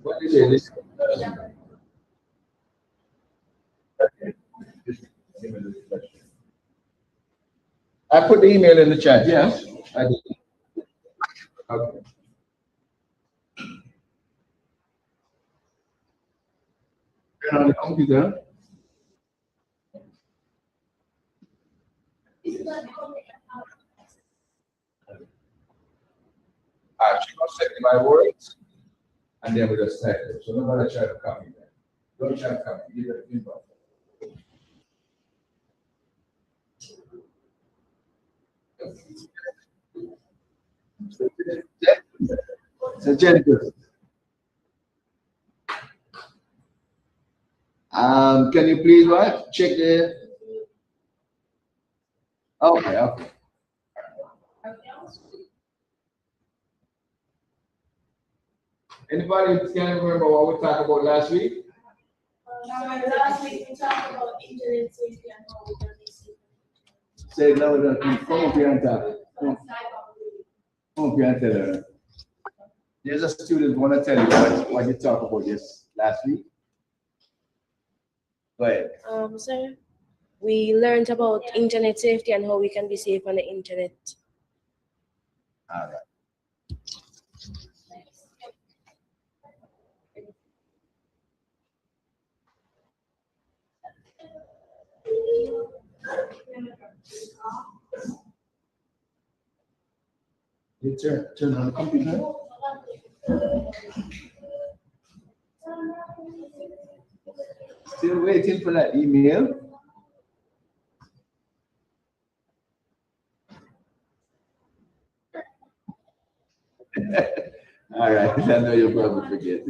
What is it? I put the email in the chat. Yes, I did. Okay. Turn on the computer. She gonna send me my words, and then we just type it. So nobody try to copy that. Don't try to copy. Give it a feedback. So Jennifer, can you please what? Check the. Okay, okay. Anybody can remember what we talked about last week? Last week we talked about internet safety and how we can be safe. Say it louder. Come up here and talk. Come up here and tell her. There's a student want to tell you what you talked about this last week. Go ahead. Sir, we learned about internet safety and how we can be safe on the internet. All right. You turn on the computer. Still waiting for that email. All right, I know you'll probably forget.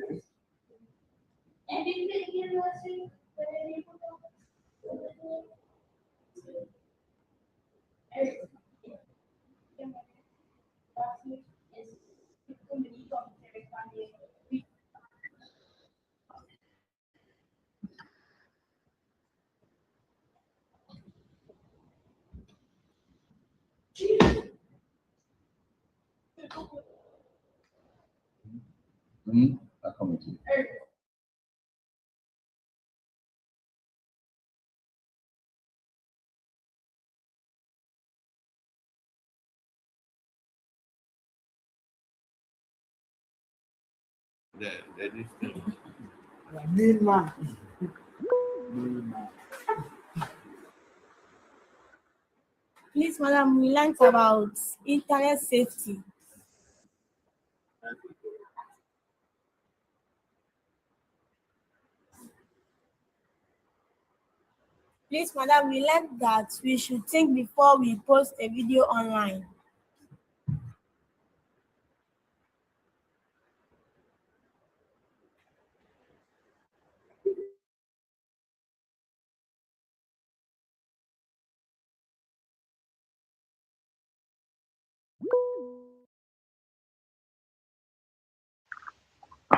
I'll come to you. Please, madam, we learned about internet safety. Please, madam, we learned that we should think before we post a video online.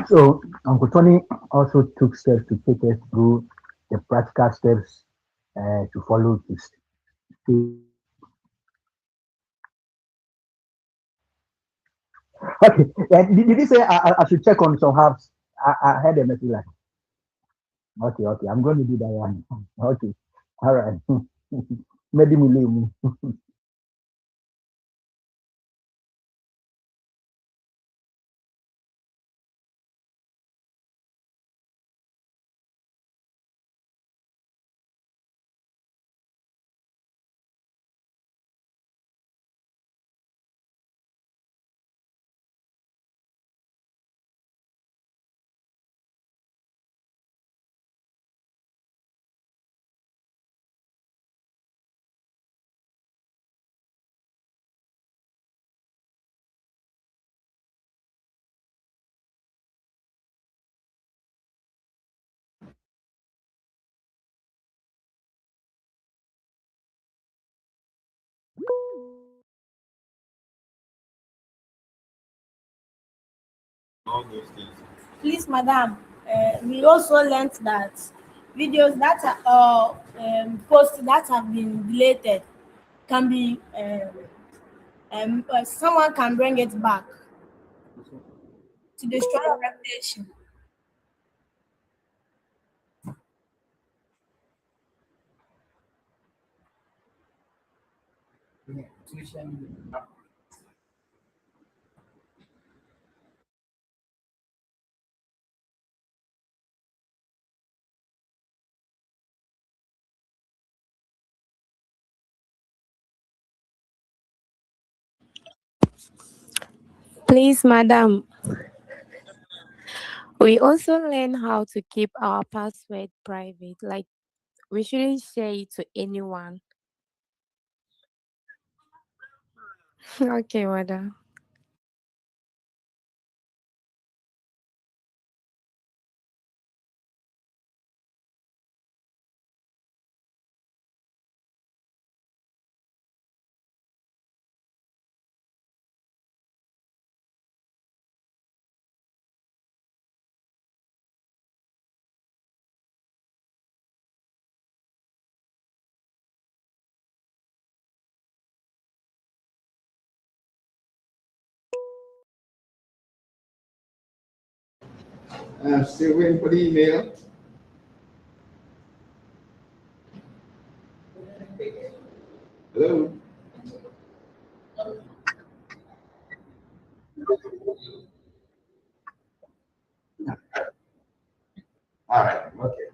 So Uncle Tony also took steps to take us through the practical steps to follow to stay. Okay, did you say I should check on some herbs? I heard a message like, okay, I'm going to do that one. Okay, all right. Maybe we leave. Please, madam, we also learned that videos that are posts that have been deleted can be someone can bring it back to destroy your reputation. Please, madam, we also learn how to keep our password private. Like, we shouldn't share it to anyone. Okay, madam. Still waiting for the email. Hello? All right, okay.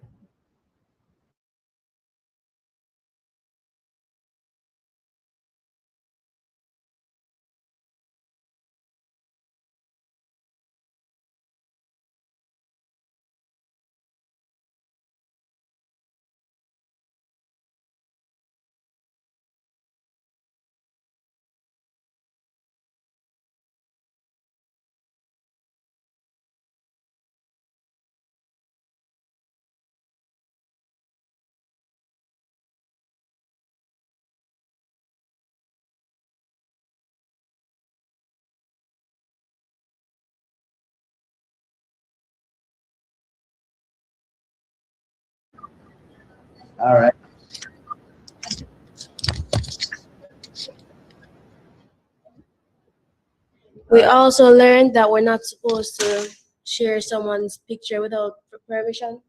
All right. We also learned that we're not supposed to share someone's picture without permission.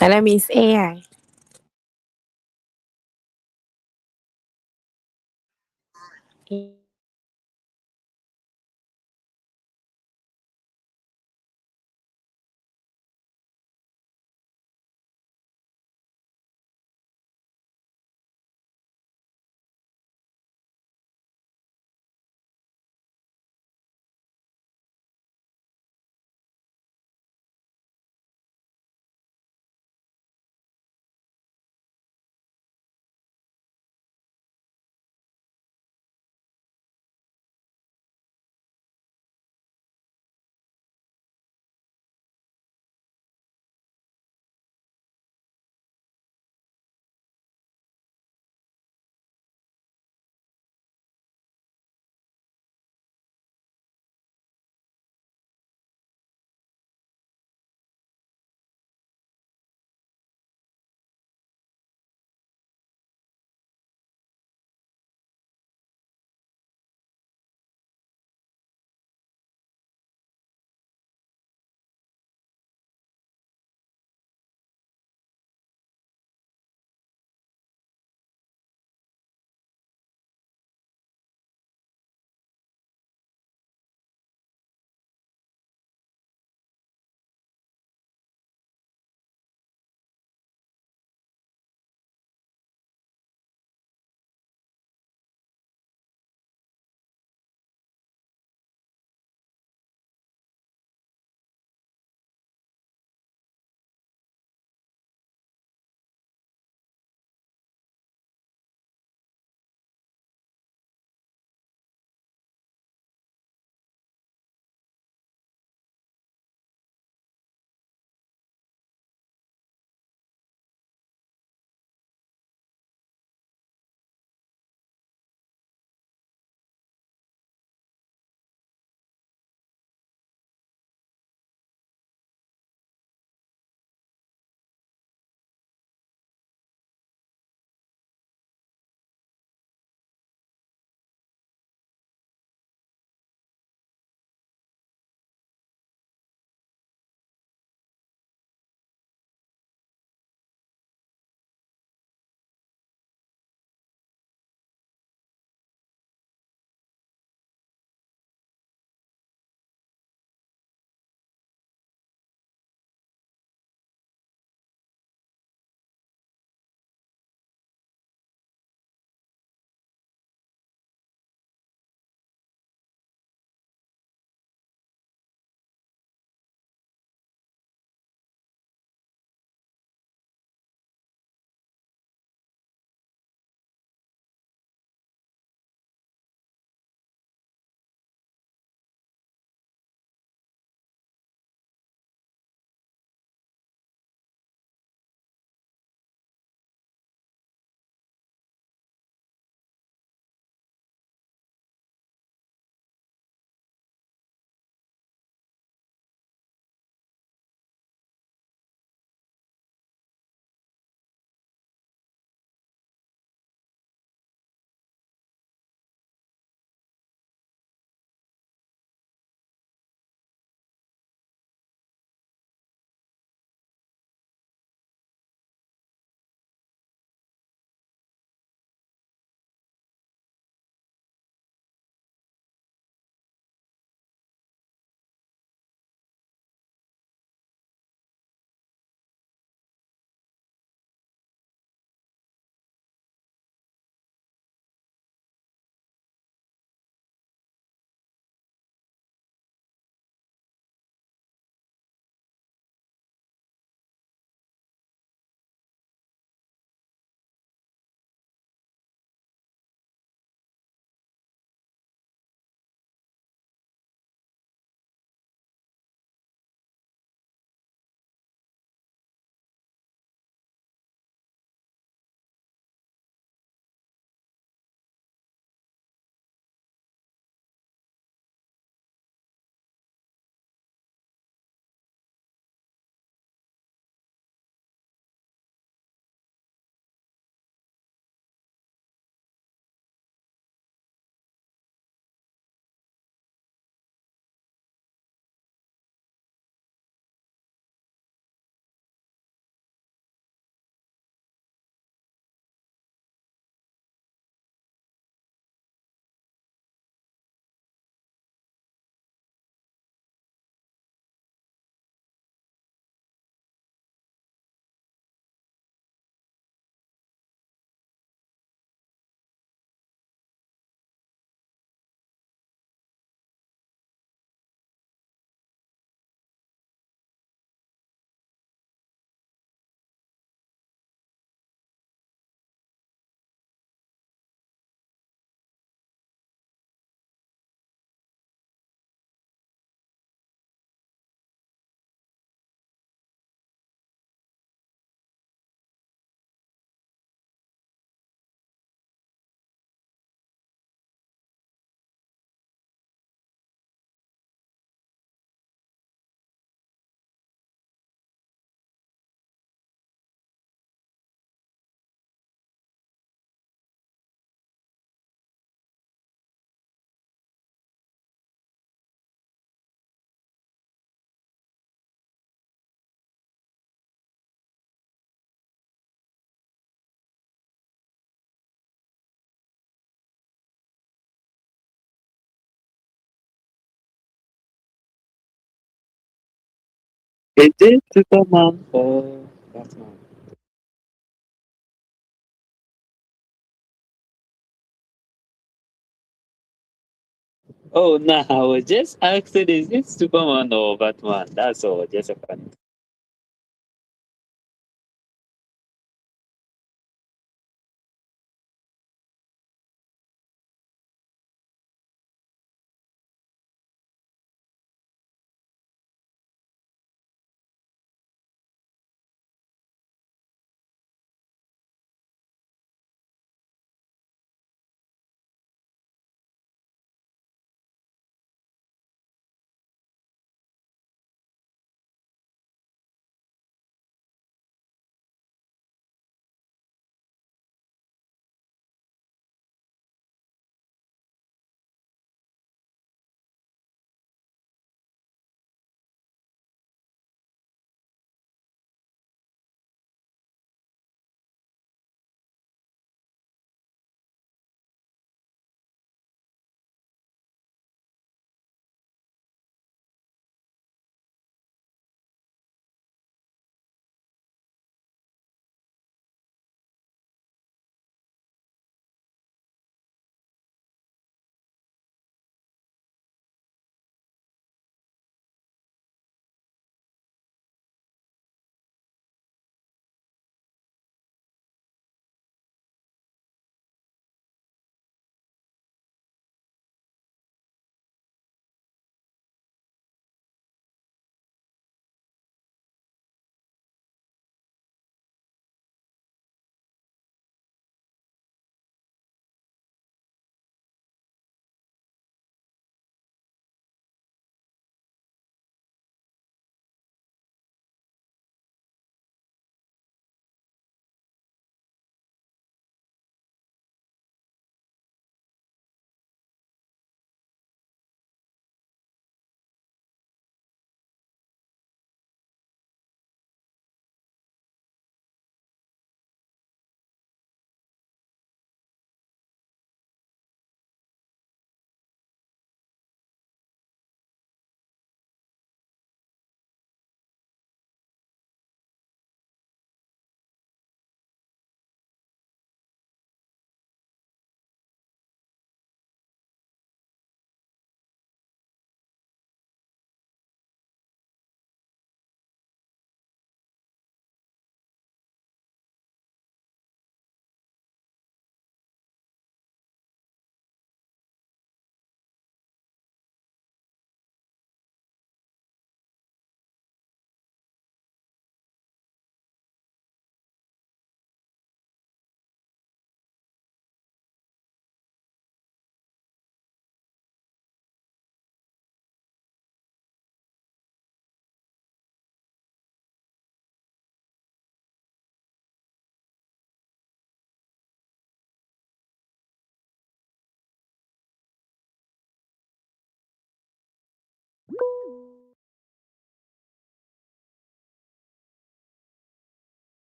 My name is AI. Is it Superman or Batman? Oh, no, I was just asking, is it Superman or Batman? That's all, just a fun.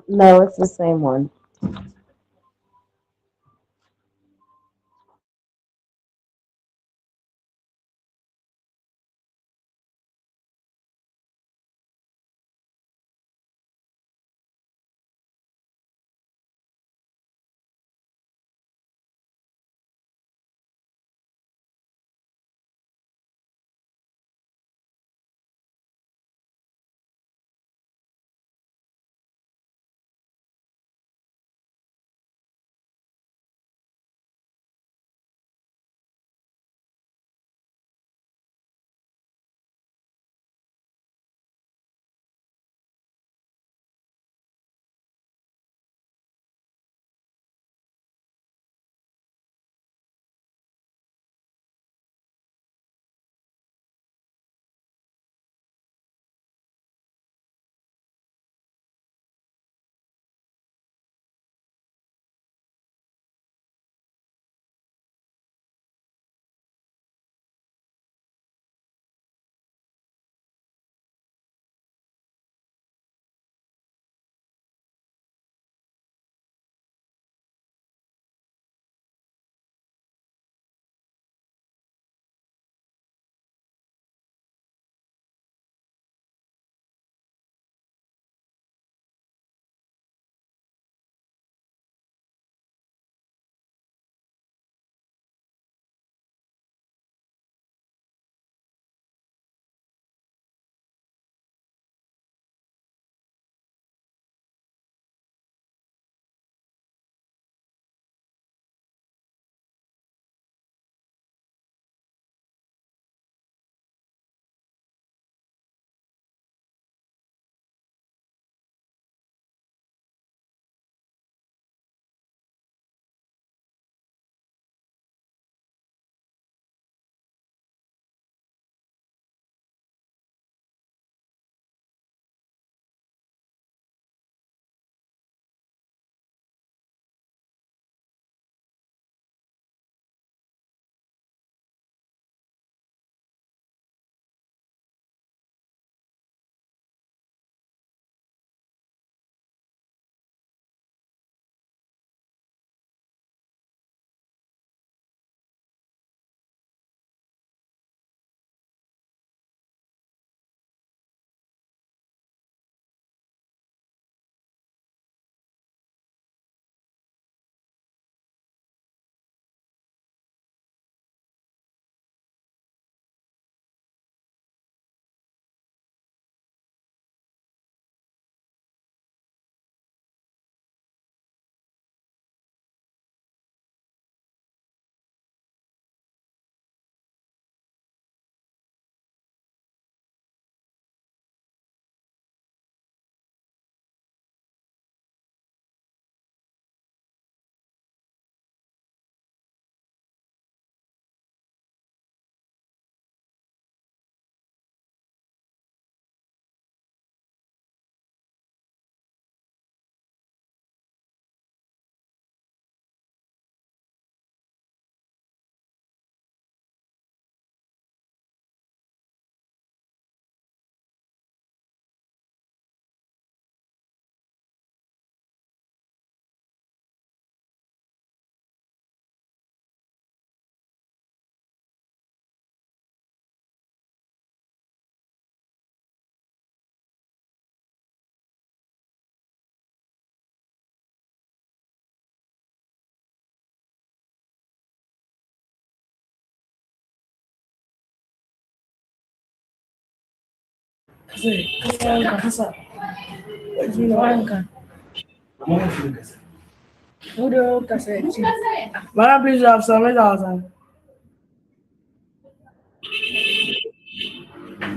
No, it's the same one. Madam, please have some thousand.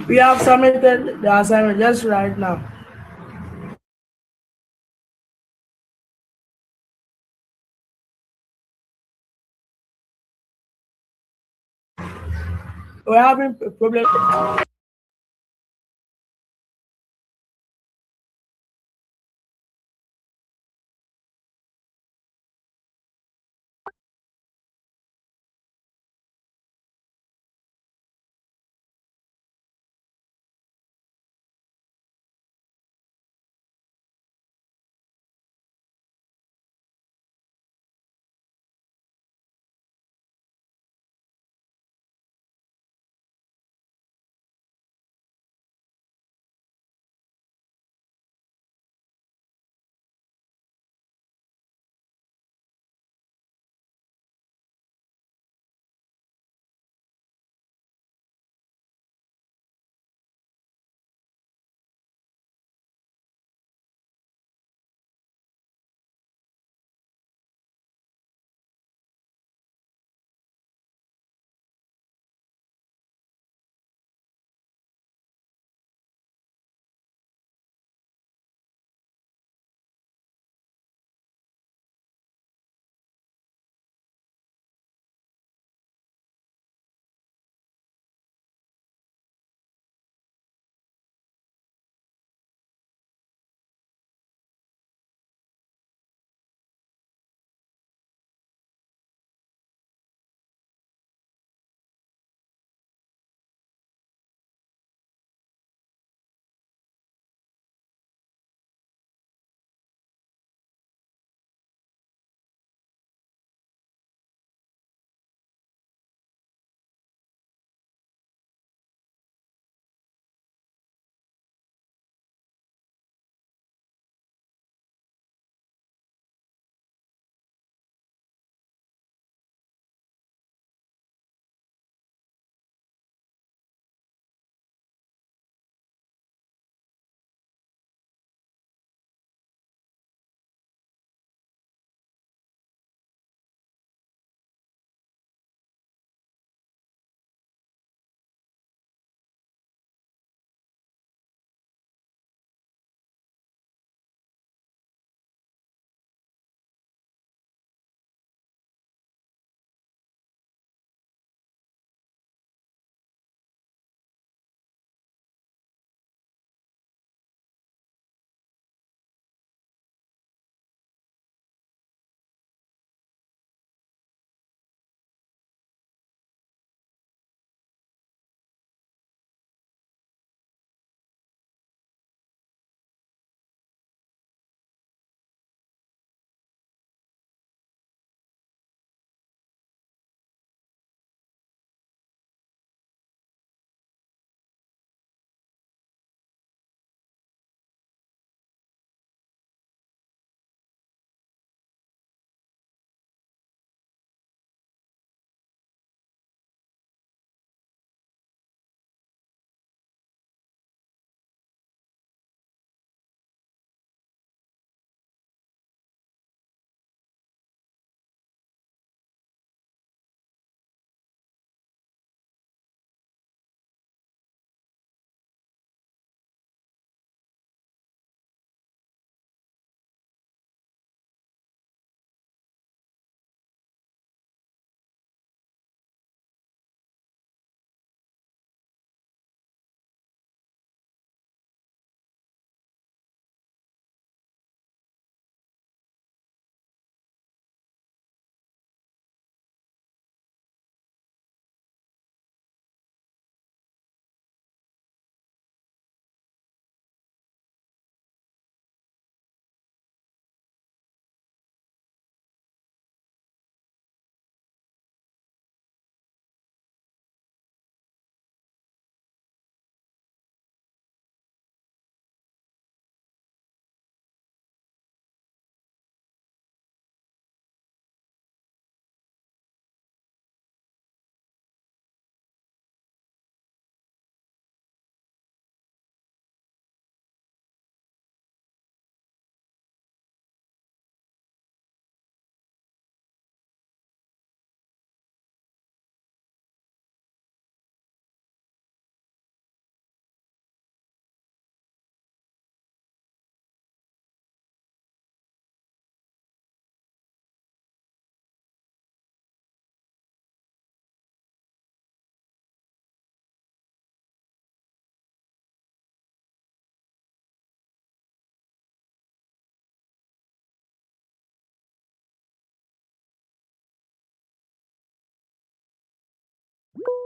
We have submitted the assignment just right now. We're having a problem.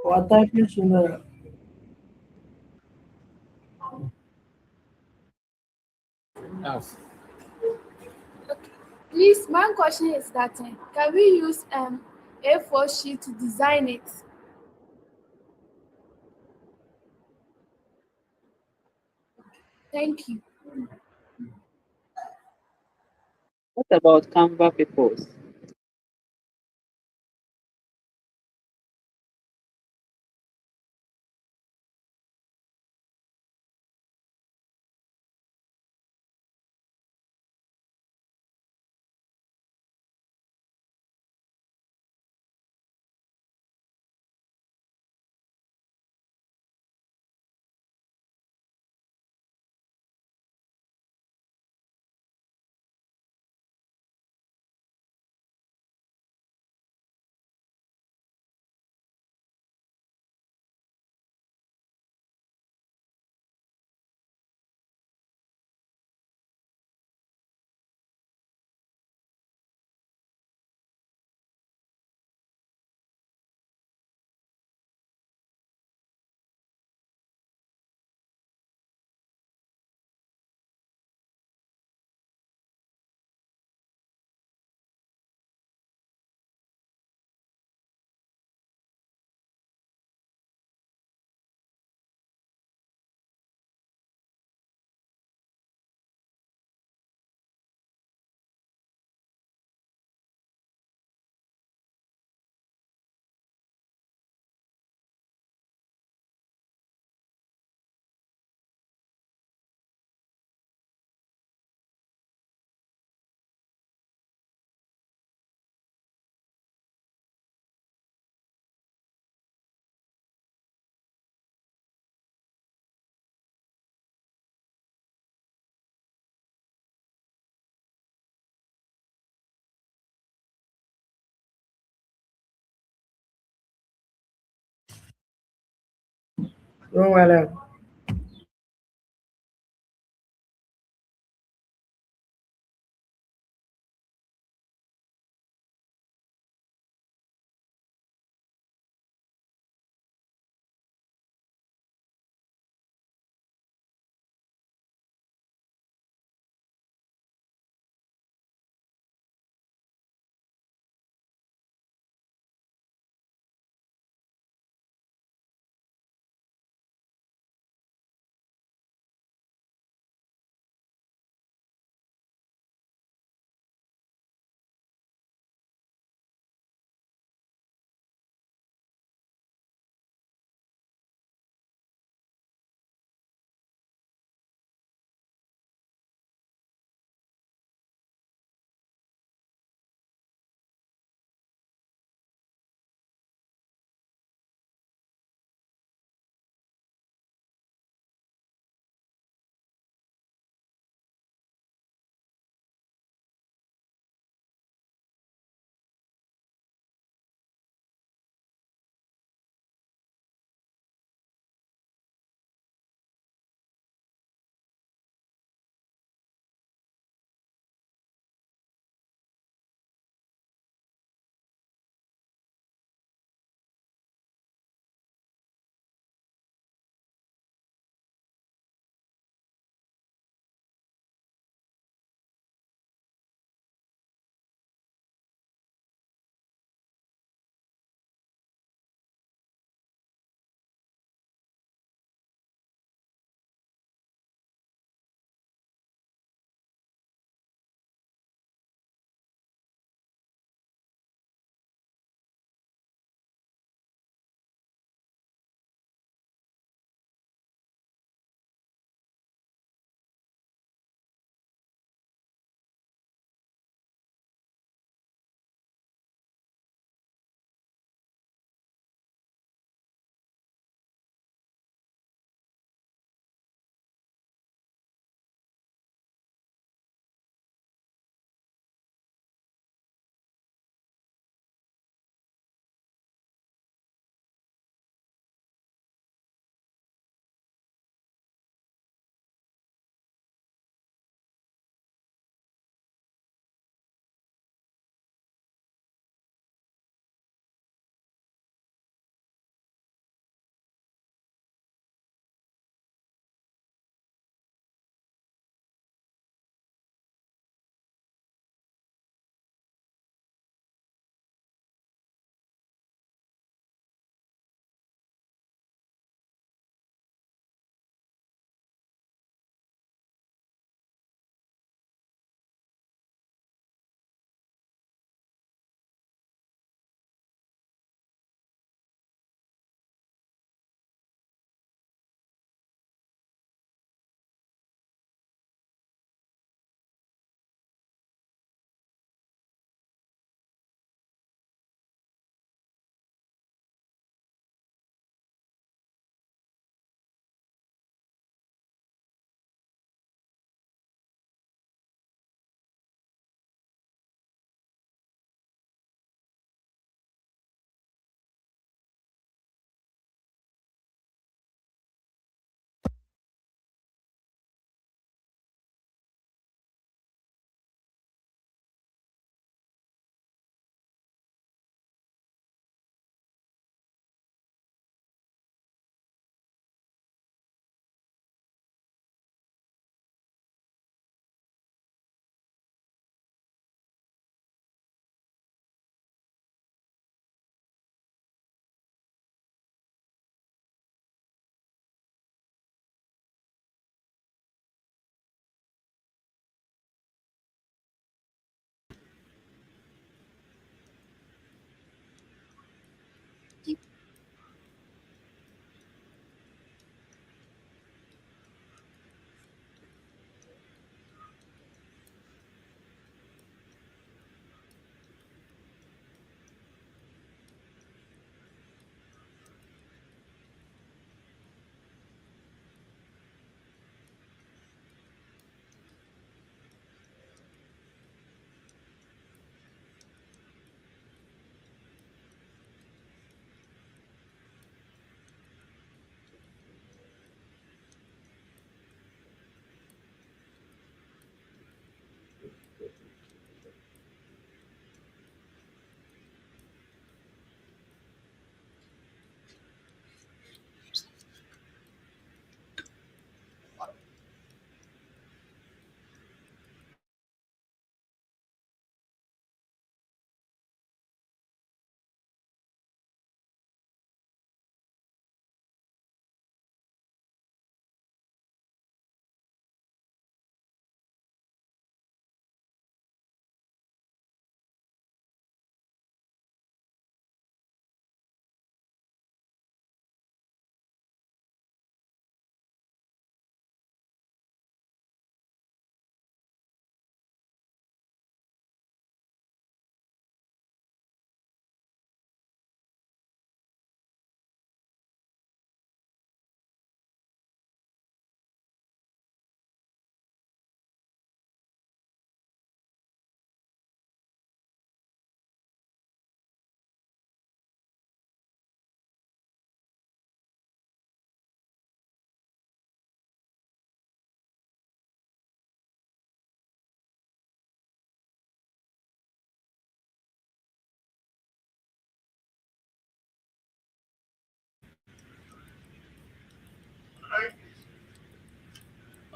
Watapi sooner. Yes. Please, my question is that can we use A4 sheet to design it? Thank you. What about Canva papers? Wrong, madam.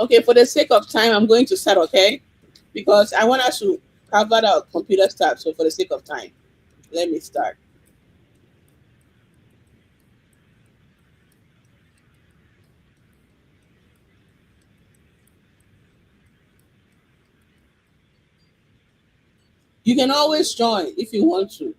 Okay, for the sake of time, I'm going to start, okay? Because I want us to cover the computer stuff. So for the sake of time, let me start. You can always join if you want to.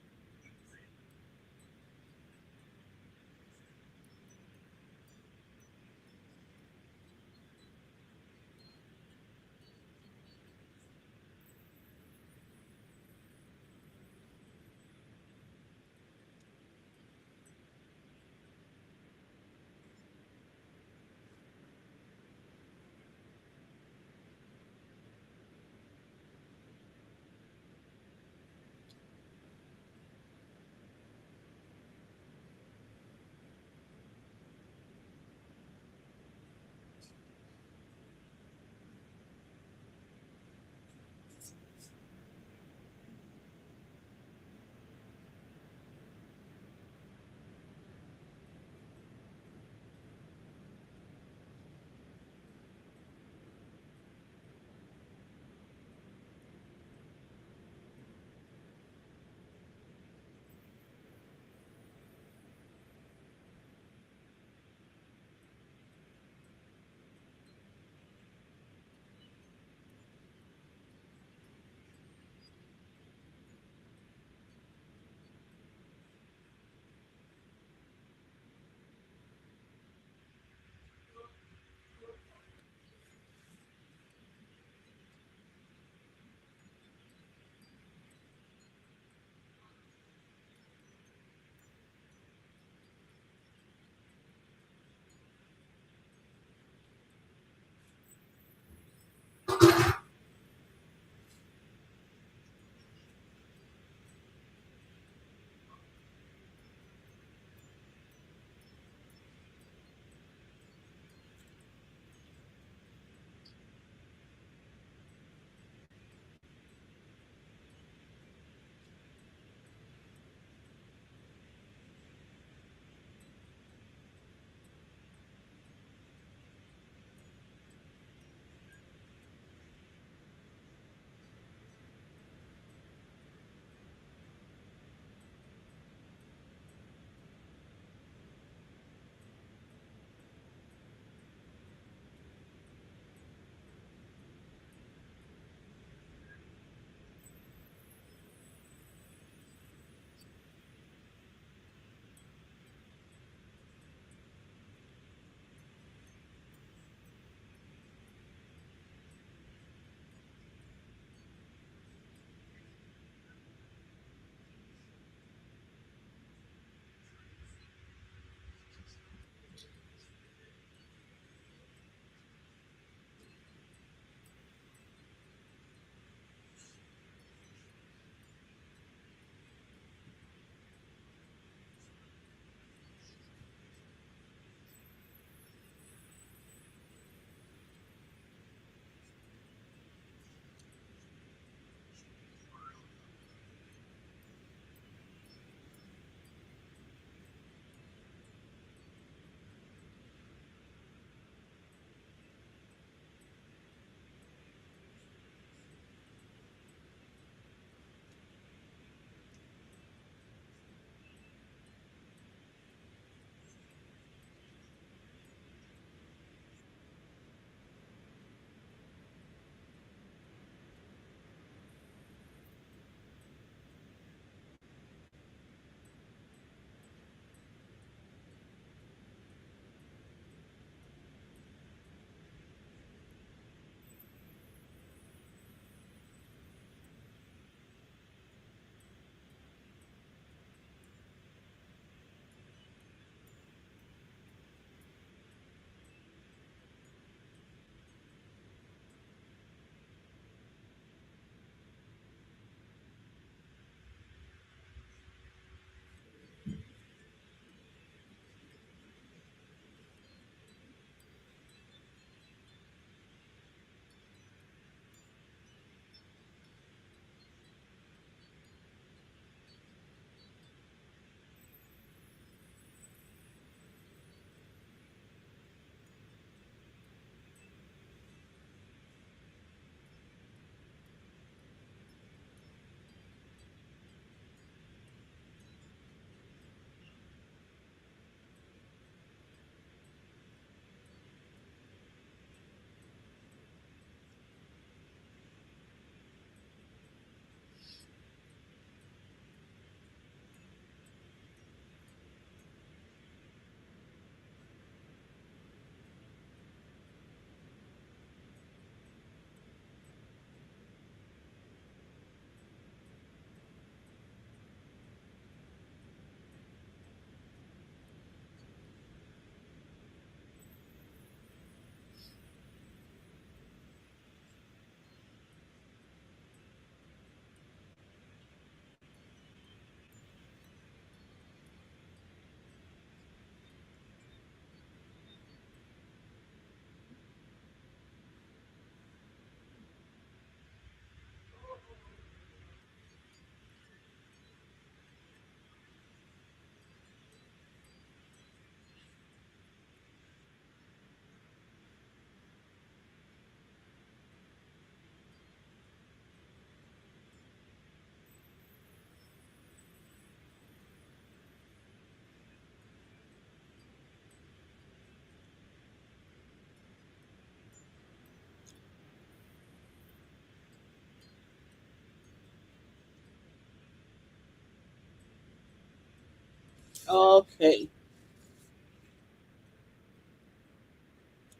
Okay.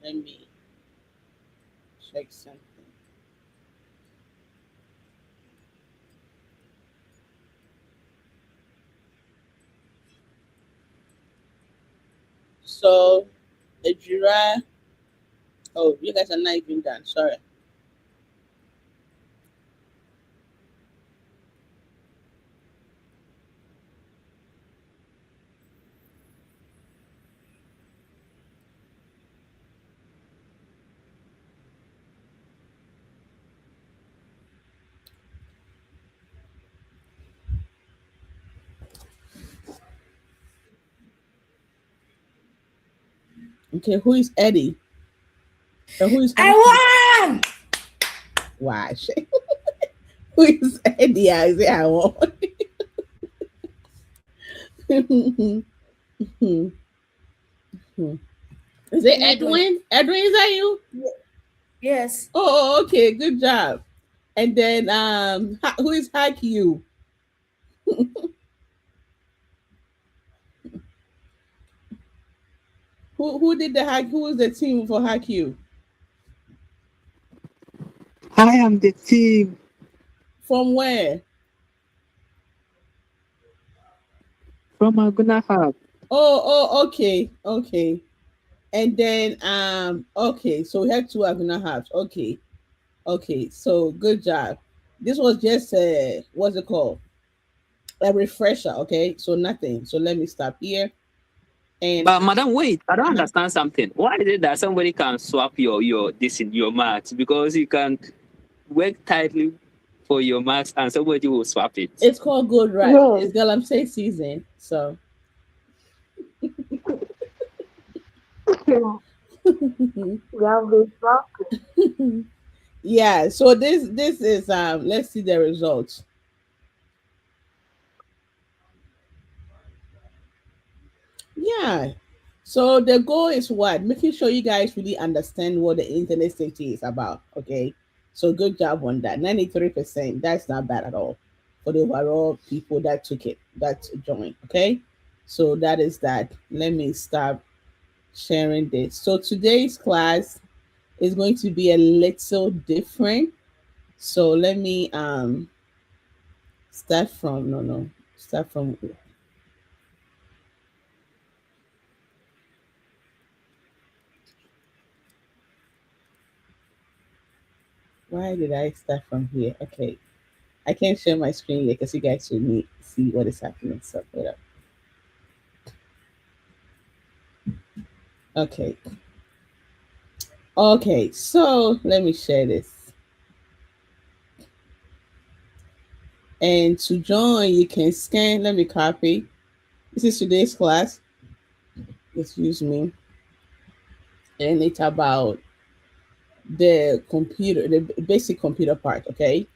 Let me check something. So the giraffe. Oh, you guys are not even done. Sorry. Okay, who is Eddie? Who is I won. Why? Who is Eddie? I say I want. Is it Edwin. Edwin? Edwin, is that you? Yes. Okay, good job. And then who is Hack You? Who did the hack? Who was the team for Hack You? I am the team From where? from Aguna Hub. Okay. And then okay, so we had two Aguna halves. Okay, so good job. This was just what's it called? A refresher, okay? So nothing. So let me stop here. And But madam, wait, I don't understand something. Why is it that somebody can swap your this in your marks? Because you can work tightly for your marks and somebody will swap it. it's called good right. Yes. It's Galamsey season. So We have this problem. yeah, so this is let's see the results. Yeah. So the goal is what? Making sure you guys really understand what the internet safety is about. Okay. So good job on that. 93%. That's not bad at all for the overall people that took it, that joined. Okay. So that is that. Let me stop sharing this. So today's class is going to be a little different. So let me start from no. Start from why did I start from here? Okay. I can't share my screen yet because you guys should see what is happening. So wait up. Okay. Okay. So let me share this. And to join, you can scan. Let me copy. This is today's class. Excuse me. And it's about the computer, the basic computer part. Okay.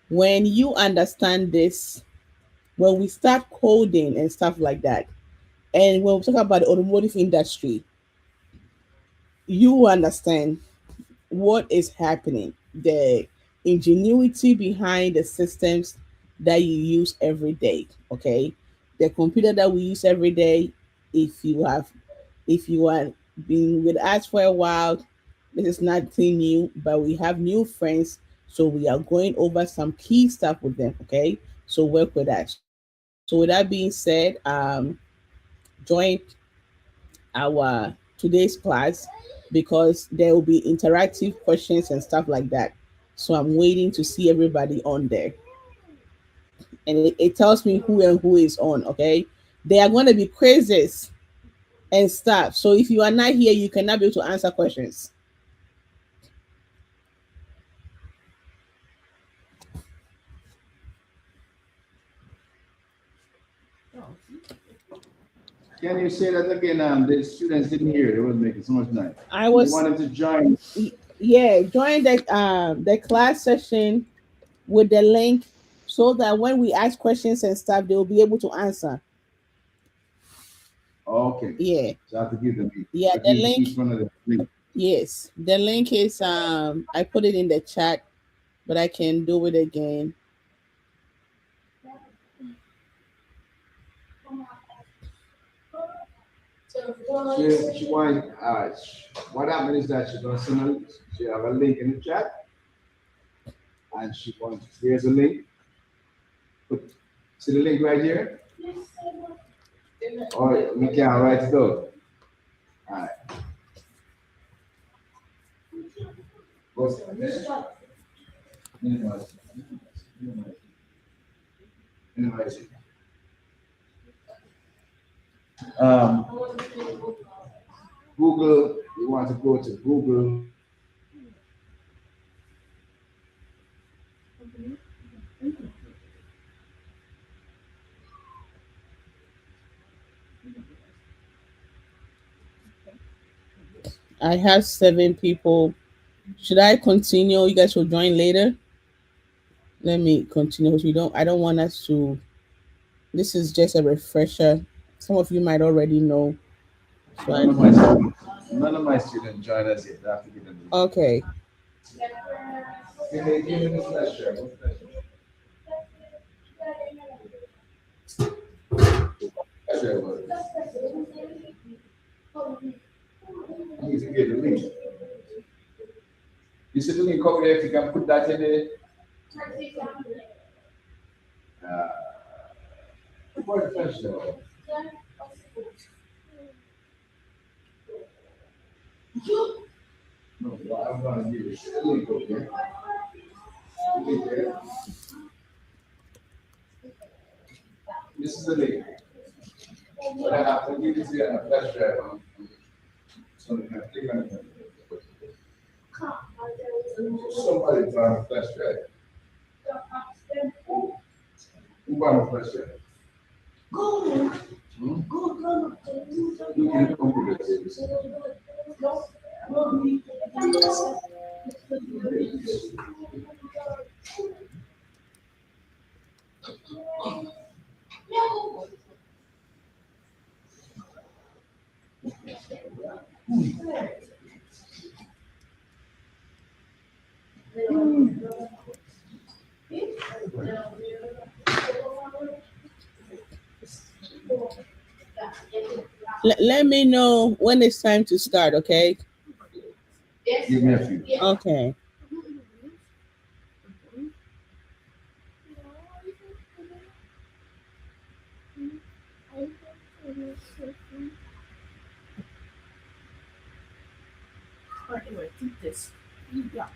When you understand this, when we start coding and stuff like that, and when we talk about the automotive industry, you understand what is happening, the ingenuity behind the systems that you use every day. Okay, the computer that we use every day. If you have, if you are been with us for a while, this is nothing new, but we have new friends, so we are going over some key stuff with them. Okay, so work with us. So with that being said, join our today's class because there will be interactive questions and stuff like that. So I'm waiting to see everybody on there. And it tells me who and who is on, okay? There are going to be quizzes and stuff. So if you are not here, you cannot be able to answer questions. Can you say that again? The students didn't hear. They was making so much noise. I You was wanted to join. yeah, join the class session with the link so that when we ask questions and stuff, they will be able to answer. Okay. Yeah. So I have to give them. Yeah, the link. Each one of them link. Yes, the link is I put it in the chat, but I can do it again. She want, what happened is that she's gonna send she have a link in the chat, and she wants, here's a link. See the link right here? Or we can write it down. Alright. Minimize it. Google, you want to go to Google. I have 7 people. Should I continue? You guys will join later. Let me continue because I don't want us to. This is just a refresher. Some of you might already know. So None of my students join us yet. I have to give them. Okay. Give me the flash drive. You need to get the link. You see the link over there, if you can put that in there. What the flash drive? No, I'm gonna give you the link over there. Link there. This is the link. But I have to give it to you on a flash drive. So you can click on it. Somebody trying to flash drive. Who bought a flash drive? Go. You can computer service. Let me know when it's time to start, okay? Give me a few. Okay. Anyway, keep this. Yeah.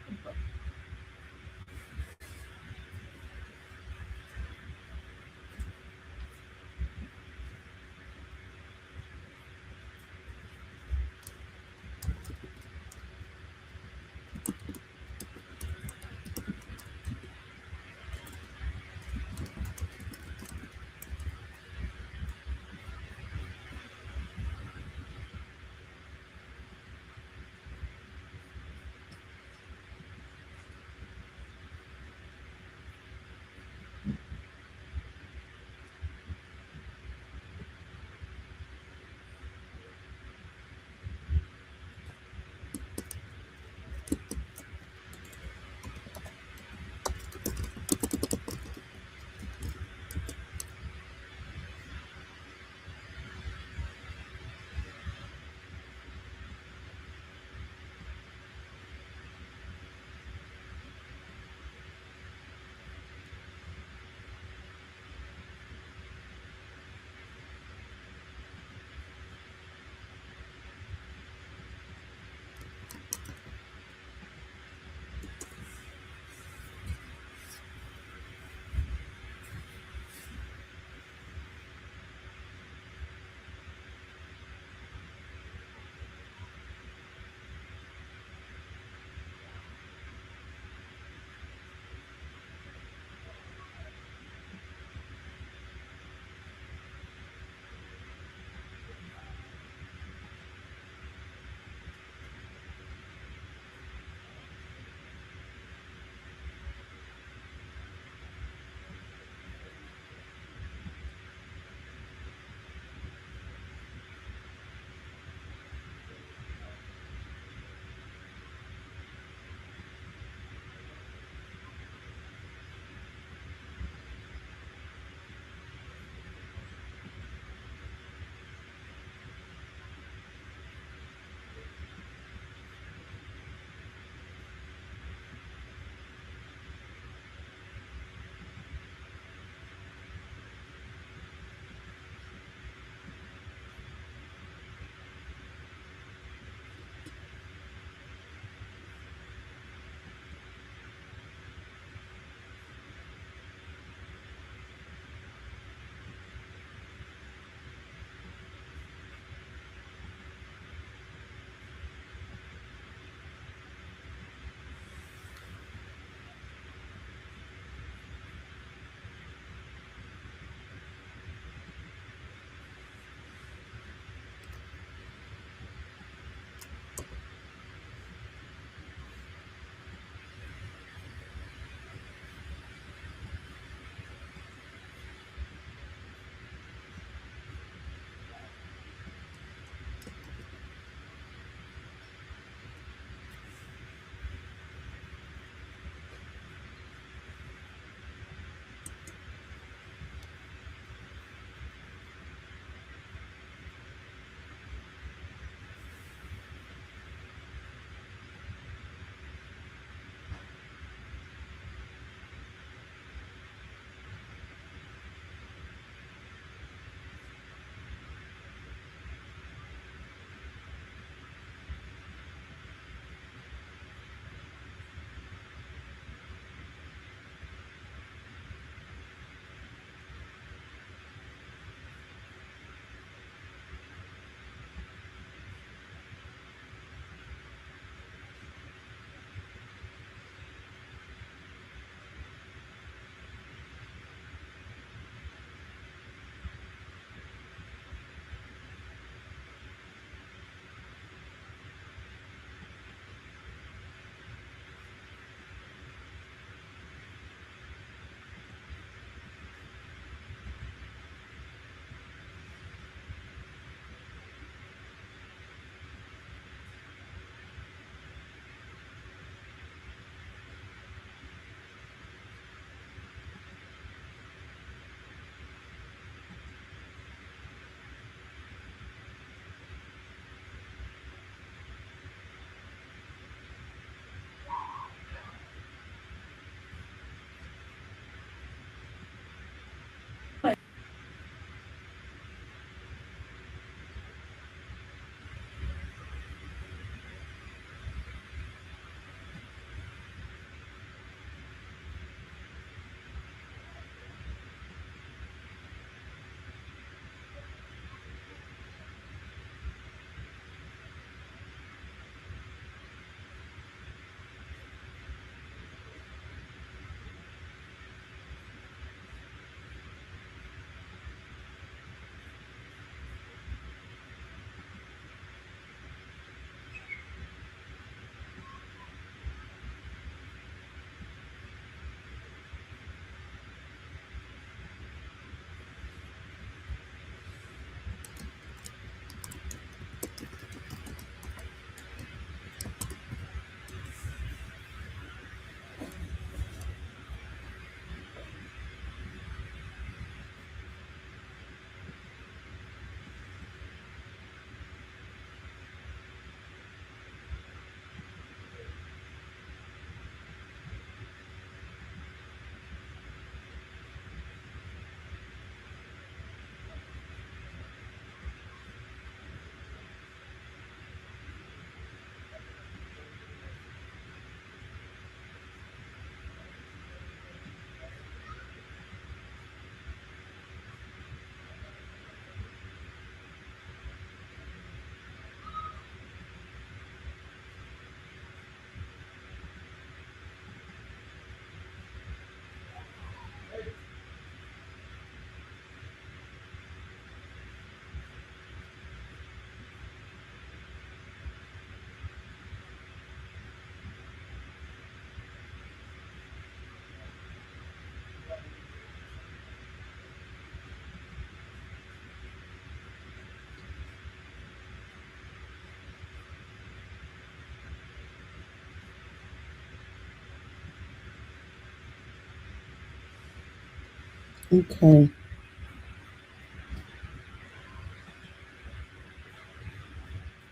Okay.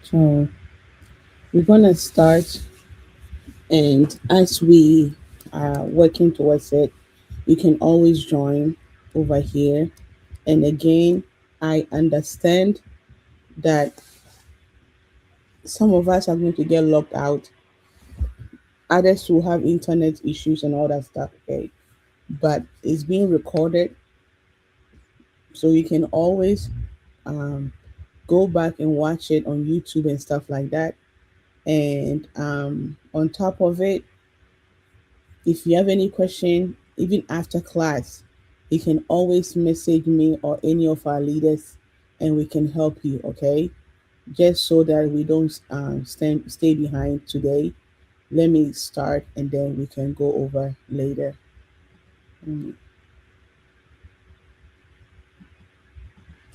So we're gonna start, and as we are working towards it, you can always join over here. And again, I understand that some of us are going to get locked out, others will have internet issues and all that stuff. Okay, but it's being recorded, so you can always um, go back and watch it on YouTube and stuff like that. And on top of it, if you have any question, even after class, you can always message me or any of our leaders, and we can help you. Okay, just so that we don't stay behind today. Let me start, and then we can go over later. Mm,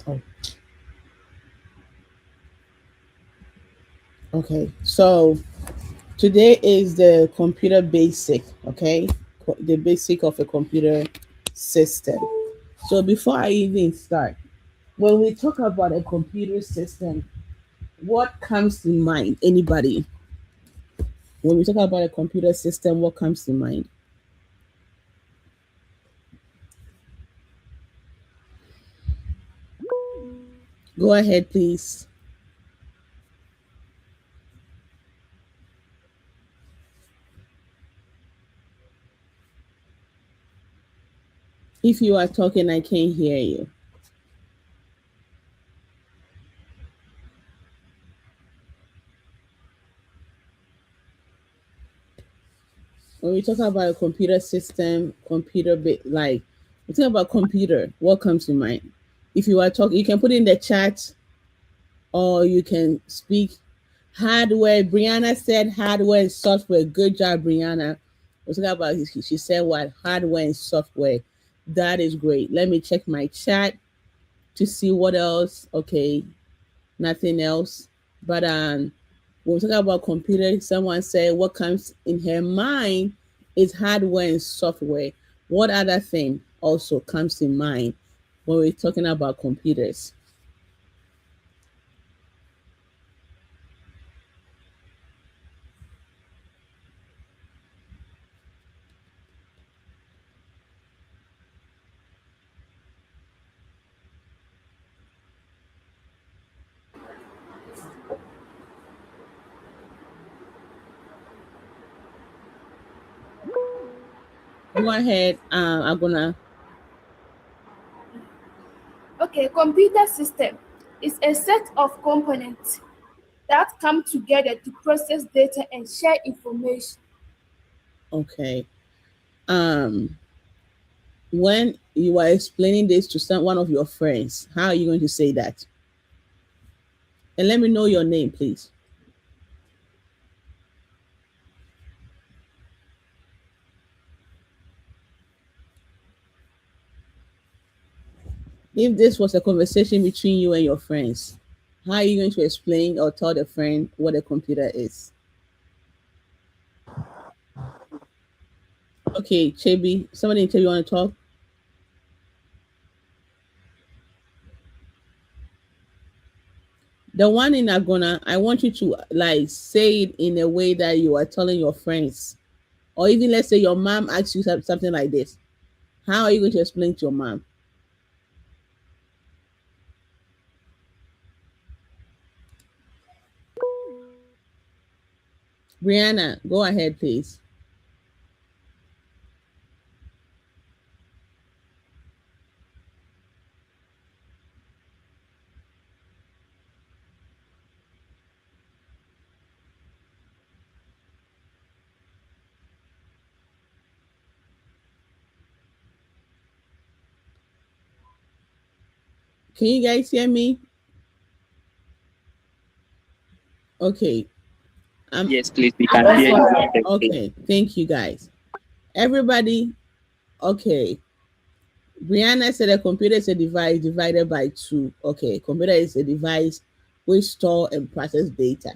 Oh, okay. So today is the computer basic. Okay, the basic of a computer system. So before I even start, when we talk about a computer system, what comes to mind? Anybody? When we talk about a computer system, what comes to mind? Go ahead, please. If you are talking, I can't hear you. When we talk about a computer system, like we talk about computer, what comes to mind? If you are talking, you can put in the chat or you can speak. Hardware. Brianna said hardware and software. Good job, Brianna. We're talking about. She said what? Hardware and software. That is great. Let me check my chat to see what else. Okay, nothing else. But when we talk about computer, someone said what comes in her mind is hardware and software. What other thing also comes in mind when we're talking about computers? Go ahead. I'm gonna. Okay, computer system is a set of components that come together to process data and share information. Okay. Um, when you are explaining this to one of your friends, how are you going to say that? And let me know your name, please. If this was a conversation between you and your friends, how are you going to explain or tell the friend what a computer is? Okay, Chebi, somebody in Chebi want to talk? The one in Agona, I want you to like say it in a way that you are telling your friends. Or even let's say your mom asks you something like this. How are you going to explain to your mom? Brianna, go ahead, please. Can you guys hear me? Okay. Yes, please. We can hear you loud and clear. Okay. Thank you, guys. Everybody. Okay. Brianna said a computer is a device divided by two. Okay. Computer is a device which store and process data.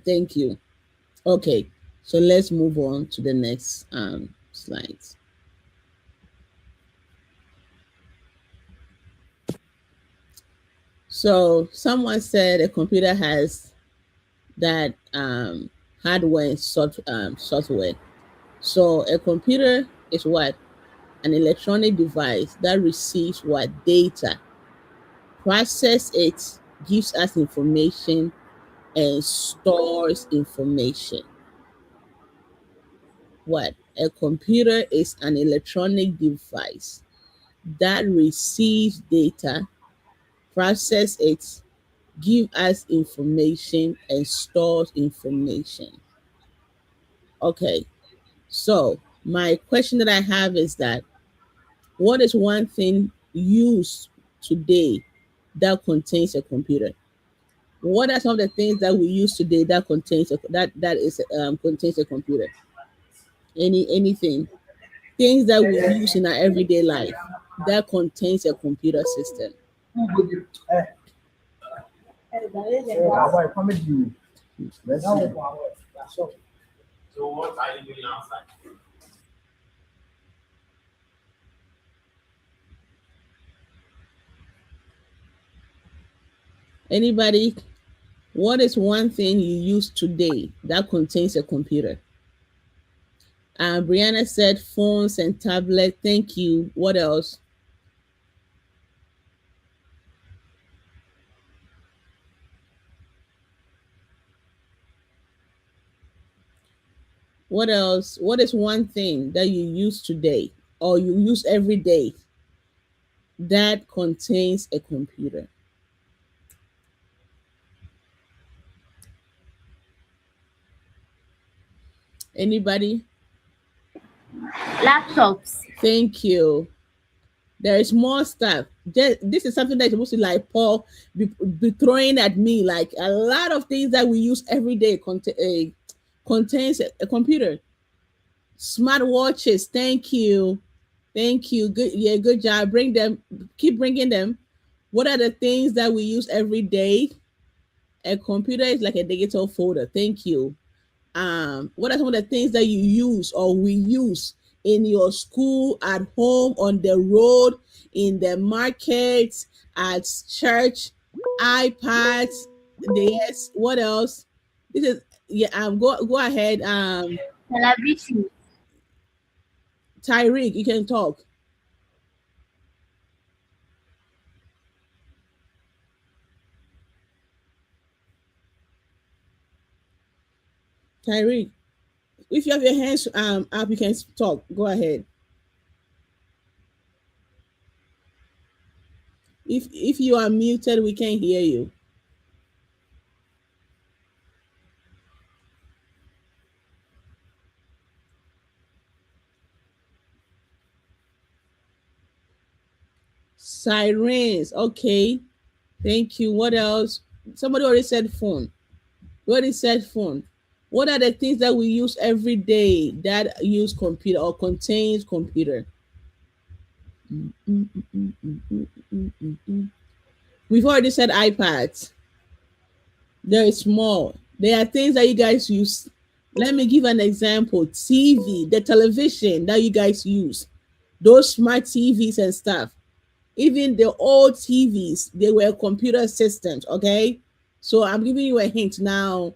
Thank you. Okay. So let's move on to the next slides. So someone said a computer has that hardware and software. So a computer is what? An electronic device that receives what? Data, process it, gives us information, and stores information. What? A computer is an electronic device that receives data, process it, give us information, and stores information. Okay, so my question that I have is that what is one thing used today that contains a computer? What are some of the things that we use today that contains a computer? Anything? Things that we use in our everyday life that contains a computer system. Let's see. So what are you doing outside? Anybody? What is one thing you use today that contains a computer? Brianna said phones and tablet. Thank you. What else? What else? What is one thing that you use today or you use every day that contains a computer? Anybody? Laptops. Thank you. There is more stuff. This is something that's supposed to like Paul be throwing at me. Like a lot of things that we use every day contains a computer. Smartwatches. Thank you. Thank you. Good. Yeah, good job. Bring them. Keep bringing them. What are the things that we use every day? A computer is like a digital folder. Thank you. What are some of the things that you use or we use in your school, at home, on the road, in the market, at church? iPads. Yes. What else? This is go ahead. Television. Tyreek, you can talk. Tyreek, if you have your hands up, you can talk. Go ahead. If you are muted, we can't hear you. Sirens. Okay. Thank you. What else? Somebody already said phone. You already said phone. What are the things that we use every day that use computer or contains computer? We've already said iPads. They're small. There are things that you guys use. Let me give an example. TV, the television that you guys use. Those smart TVs and stuff. Even the old TVs, they were computer systems, okay? So I'm giving you a hint now.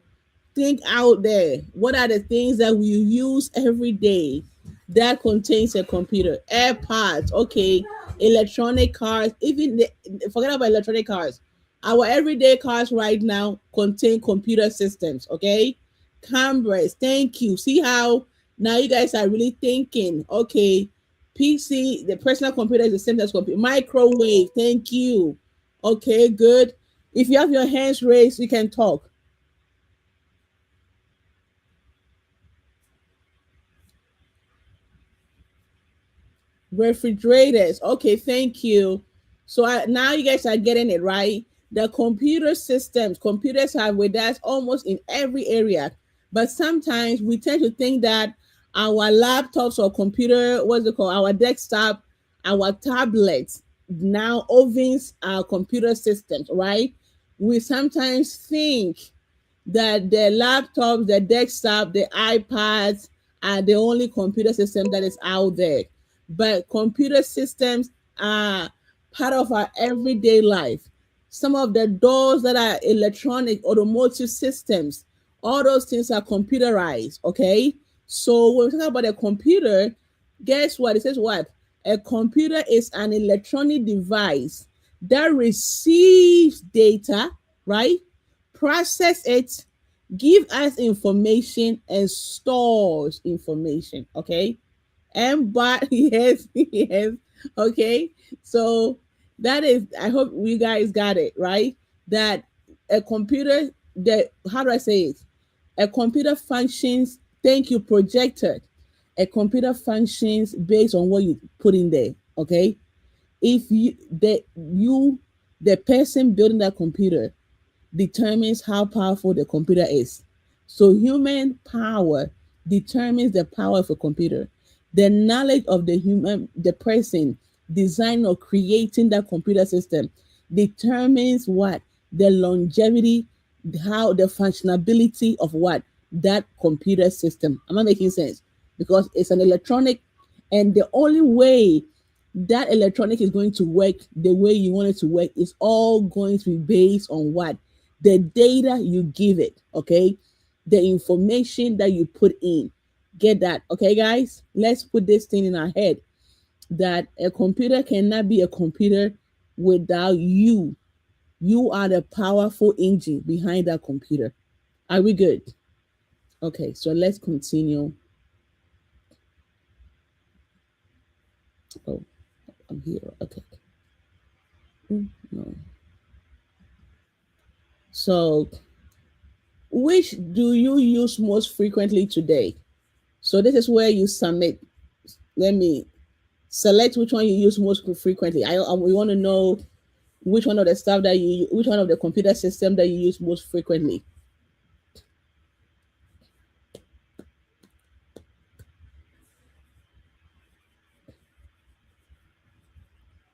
Think out there. What are the things that we use every day that contains a computer? AirPods, okay. Electronic cars, forget about electronic cars. Our everyday cars right now contain computer systems, okay? Cameras, thank you. See how now you guys are really thinking, okay, PC, the personal computer is the same as computer. Microwave, thank you. Okay, good. If you have your hands raised, you can talk. Refrigerators. Okay, thank you. So now you guys are getting it right. The computer systems, computers are with us almost in every area. But sometimes we tend to think that our laptops or computer, what's it called? Our desktop, our tablets, now ovens are computer systems, right? We sometimes think that the laptops, the desktop, the iPads are the only computer system that is out there. But computer systems are part of our everyday life. Some of the doors that are electronic, automotive systems, all those things are computerized, okay? So when we talk about a computer, guess what? It says what? A computer is an electronic device that receives data, right? Process it, give us information, and stores information, okay? And but yes, yes, okay. So that is, I hope you guys got it, right? That a computer, that, how do I say it? A computer functions, thank you, projector. A computer functions based on what you put in there, okay? If the person building that computer determines how powerful the computer is. So human power determines the power of a computer. The knowledge of the person designing or creating that computer system determines what? The longevity, how the functionality of what? That computer system. Am I making sense? Because it's an electronic, and the only way that electronic is going to work the way you want it to work is all going to be based on what? The data you give it, okay? The information that you put in. Get that, okay, guys? Let's put this thing in our head that a computer cannot be a computer without you. You are the powerful engine behind that computer. Are we good? Okay, so let's continue. Oh, I'm here. Okay. No. So, which do you use most frequently today? So this is where you submit. Let me select which one you use most frequently. We want to know which one of the stuff that which one of the computer system that you use most frequently.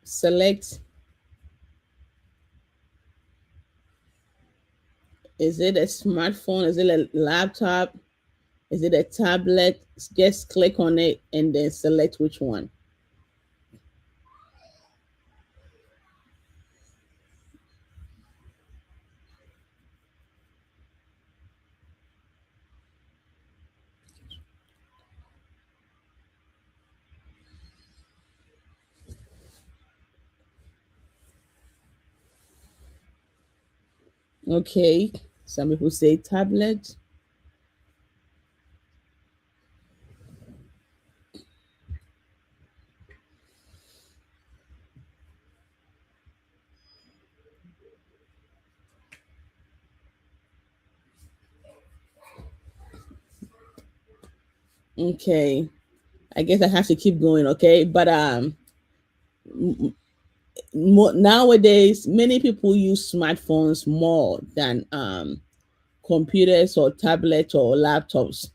Select. Is it a smartphone? Is it a laptop? Is it a tablet? Just click on it and then select which one. Okay, some people say tablet. Okay, I guess I have to keep going. Okay, but nowadays many people use smartphones more than computers or tablets or laptops,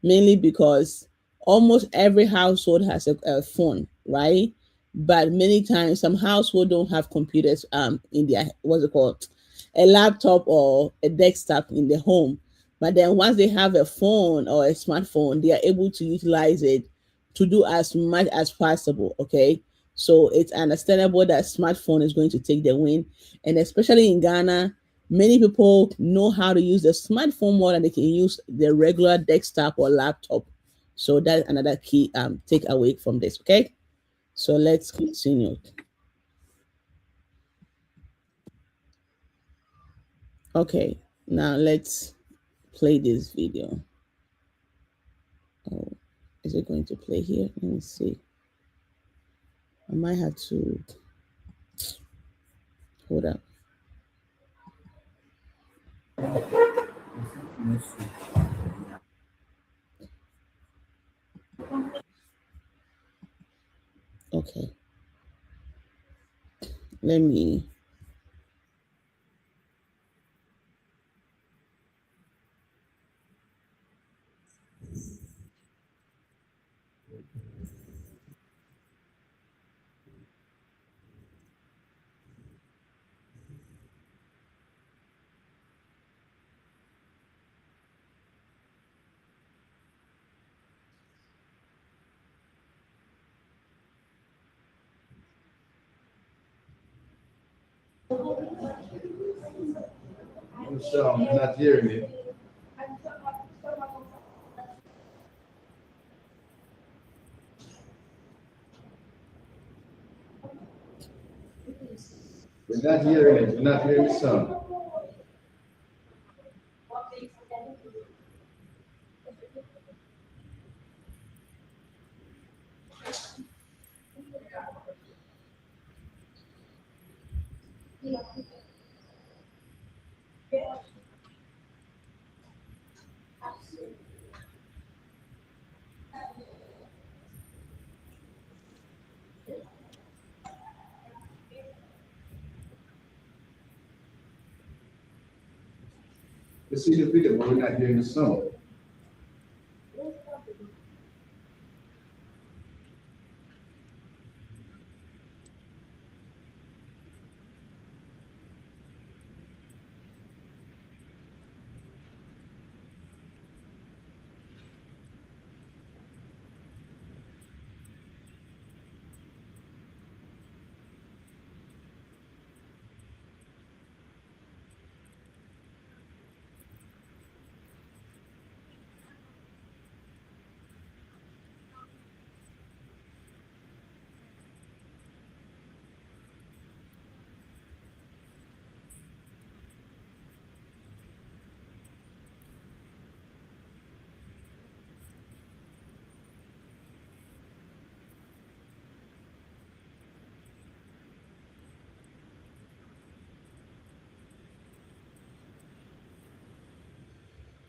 mainly because almost every household has a phone, right? But many times some households don't have computers in their, what's it called, a laptop or a desktop in the home. But then once they have a phone or a smartphone, they are able to utilize it to do as much as possible. Okay. So it's understandable that smartphone is going to take the win. And especially in Ghana, many people know how to use the smartphone more than they can use the regular desktop or laptop. So that's another key takeaway from this. Okay. So let's continue. Okay. Now let's play this video. Oh, is it going to play here? Let me see. I might have to hold up. Okay. Let me. So I'm not hearing it. We're not hearing it. We're not hearing the sound. We see the video, but we're not hearing the sound.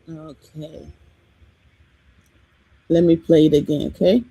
Okay. Let me play it again, okay?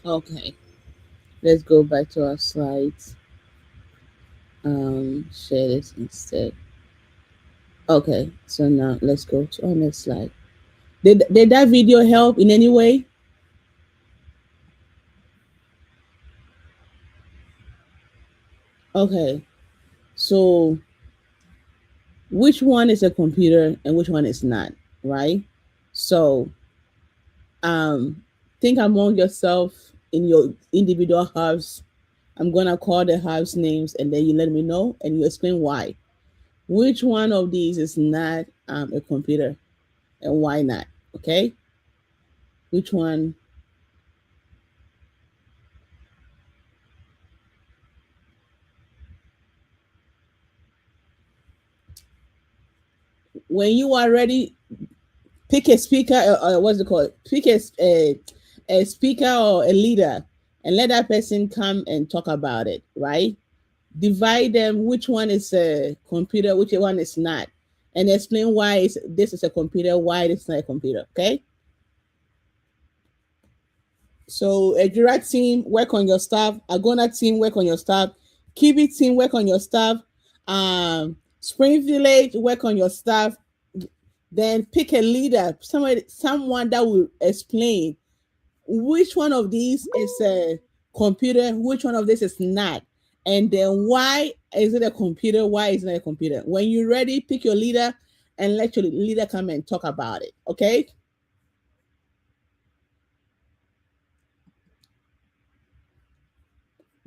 Okay. Let's go back to our slides. Share this instead. Okay, so now let's go to our next slide. Did that video help in any way? Okay, so which one is a computer and which one is not, right? So think among yourself in your individual hubs. I'm gonna call the hubs names and then you let me know and you explain why. Which one of these is not a computer and why not? Okay, which one? when you are ready, pick a speaker, or what's it called? Pick a speaker or a leader, and let that person come and talk about it, right? Divide them, which one is a computer, which one is not, and explain why this is a computer, why this is not a computer, okay? So a direct team, work on your stuff. Agona team, work on your stuff. Kibi team, work on your stuff. Spring Village, work on your stuff. Then pick a leader, someone that will explain which one of these is a computer, which one of this is not, and then why is it a computer, why is it not a computer. When you're ready, pick your leader and let your leader come and talk about it, okay?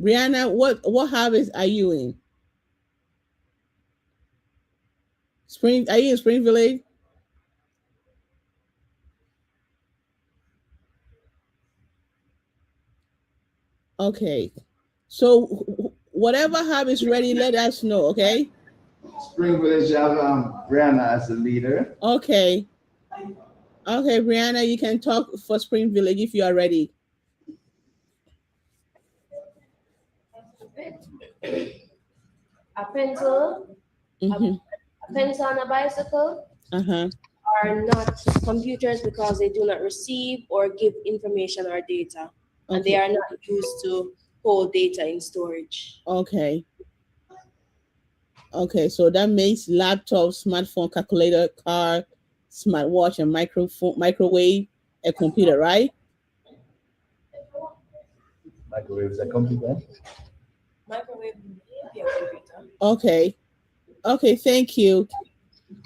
Brianna, what habits are you in? Are you in Spring Village? Okay. So whatever habits ready, let us know, okay? Spring Village have Brianna as the leader. Okay. Okay, Brianna, you can talk for Spring Village if you are ready. A pencil, a pencil and a bicycle are not computers because they do not receive or give information or data, and they are not used to hold data in storage. Okay. Okay, so that means laptop, smartphone, calculator, car, smartwatch, and microwave, a computer, right? Microwave is a computer. Microwave may be a computer. Okay. Okay, thank you.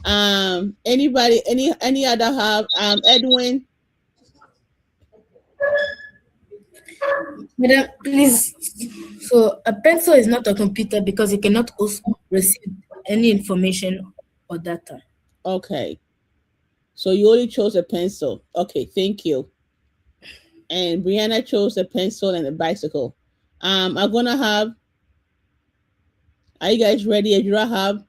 Anybody, any other have Edwin? Madam, please. So a pencil is not a computer because it cannot also receive any information or data. Okay. So you only chose a pencil. Okay, thank you. And Brianna chose a pencil and a bicycle. I'm gonna have. Are you guys ready? Adra have.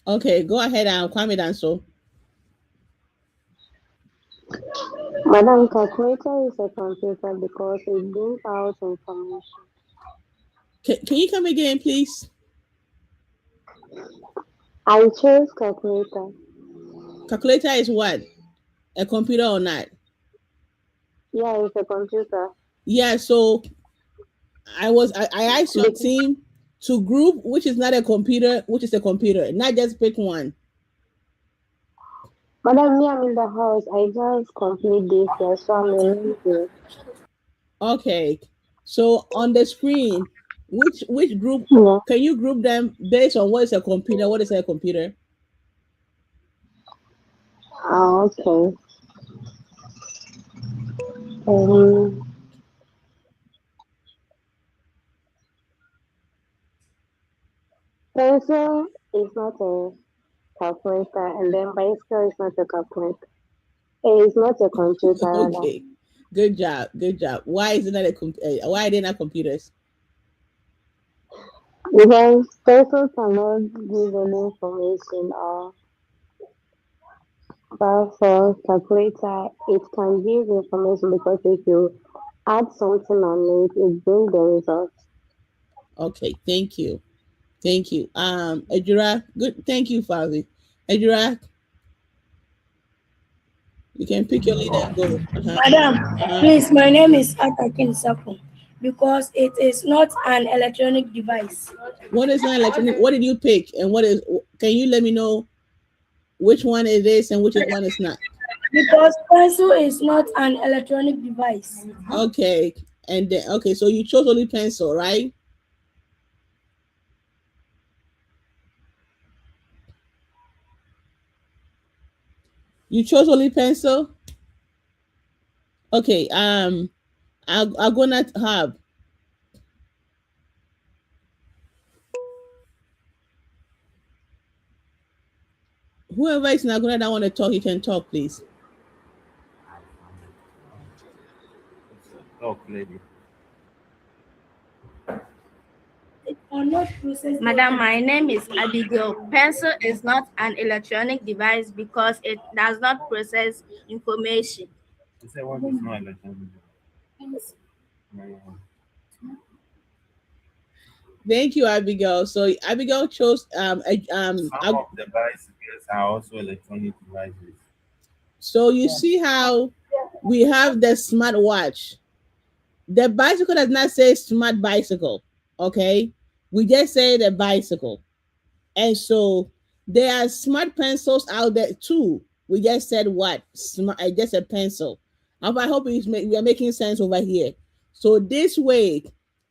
Okay, go ahead and Kwame Danso. Madam, calculator is a computer because it brings out information. Can you come again, please? I chose calculator. Calculator is what? A computer or not? Yeah, it's a computer. Yeah, so I asked your team to group which is not a computer, which is a computer, not just pick one. Madam, me, I'm in the house. I just complete this year, so I'm learning here. Okay, so on the screen, which group can you group them based on what is a computer? What is a computer? Okay. Pencil is not a calculator, and then bicycle is not a calculator. It is not a computer. Okay, good job, good job. Why is it not why are they not computers? Because pencil cannot give any information, but for calculator, it can give information because if you add something on it, it brings the result. Okay, thank you. Thank you. Ejura, good. Thank you, Fabi. Ejura, you can pick your leader and go. Madam, please, my name is Atakin Sapo because it is not an electronic device. What is not electronic? What did you pick? And what is, can you let me know which one it is and which one is not? Because pencil is not an electronic device. Okay. And then, okay, so you chose only pencil, right? You chose only pencil? Okay, I'm gonna have whoever is not gonna want to talk, you can talk, please. talk, lady. Madam, my name is Abigail. Pencil is not an electronic device because it does not process information. You say what is not electronic? Thank you, Abigail. So Abigail chose Some of the bicycles are also electronic devices. So you see how we have the smartwatch. The bicycle does not say smart bicycle, okay? We just say the bicycle. And so there are smart pencils out there too. We just said what? Smart, just a pencil. I hope we are making sense over here. So this way,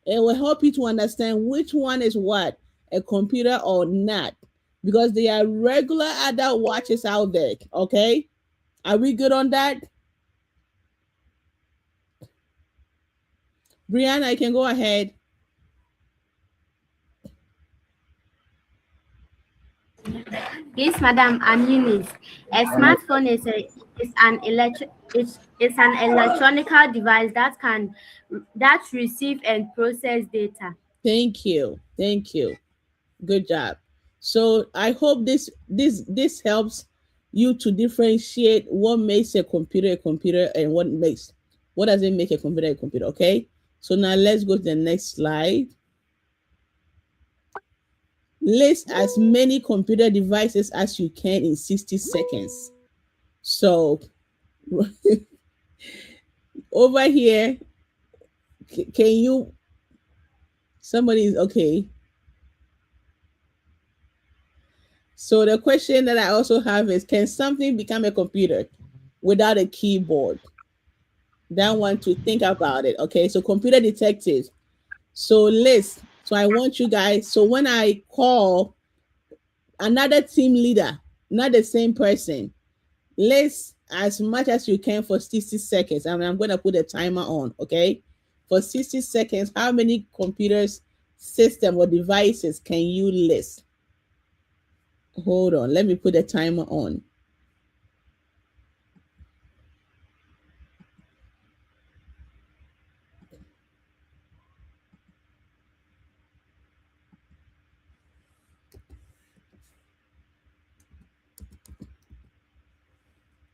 it will help you to understand which one is what, a computer or not. Because there are regular adult watches out there, okay? Are we good on that? Brianna, you can go ahead. Yes, Madam, I'm Eunice. A smartphone is an electronic device that receive and process data. Thank you. Good job. So I hope this helps you to differentiate what makes a computer and what does it make a computer, okay? So now let's go to the next slide. List as many computer devices as you can in 60 seconds. So over here, can you, somebody is okay. So the question that I also have is, can something become a computer without a keyboard? That one to think about it. Okay, so computer detective. So list. So I want you guys, so when I call another team leader, not the same person, list as much as you can for 60 seconds. I mean, I'm going to put a timer on, okay? For 60 seconds, how many computers, system, or devices can you list? Hold on, let me put a timer on.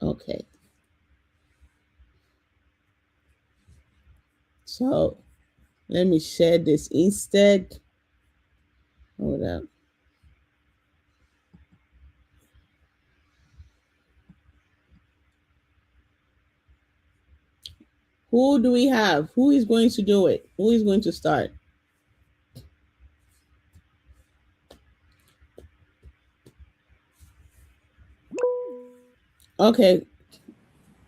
Okay. So let me share this instead. Hold up. Who do we have? Who is going to do it? Who is going to start? Okay,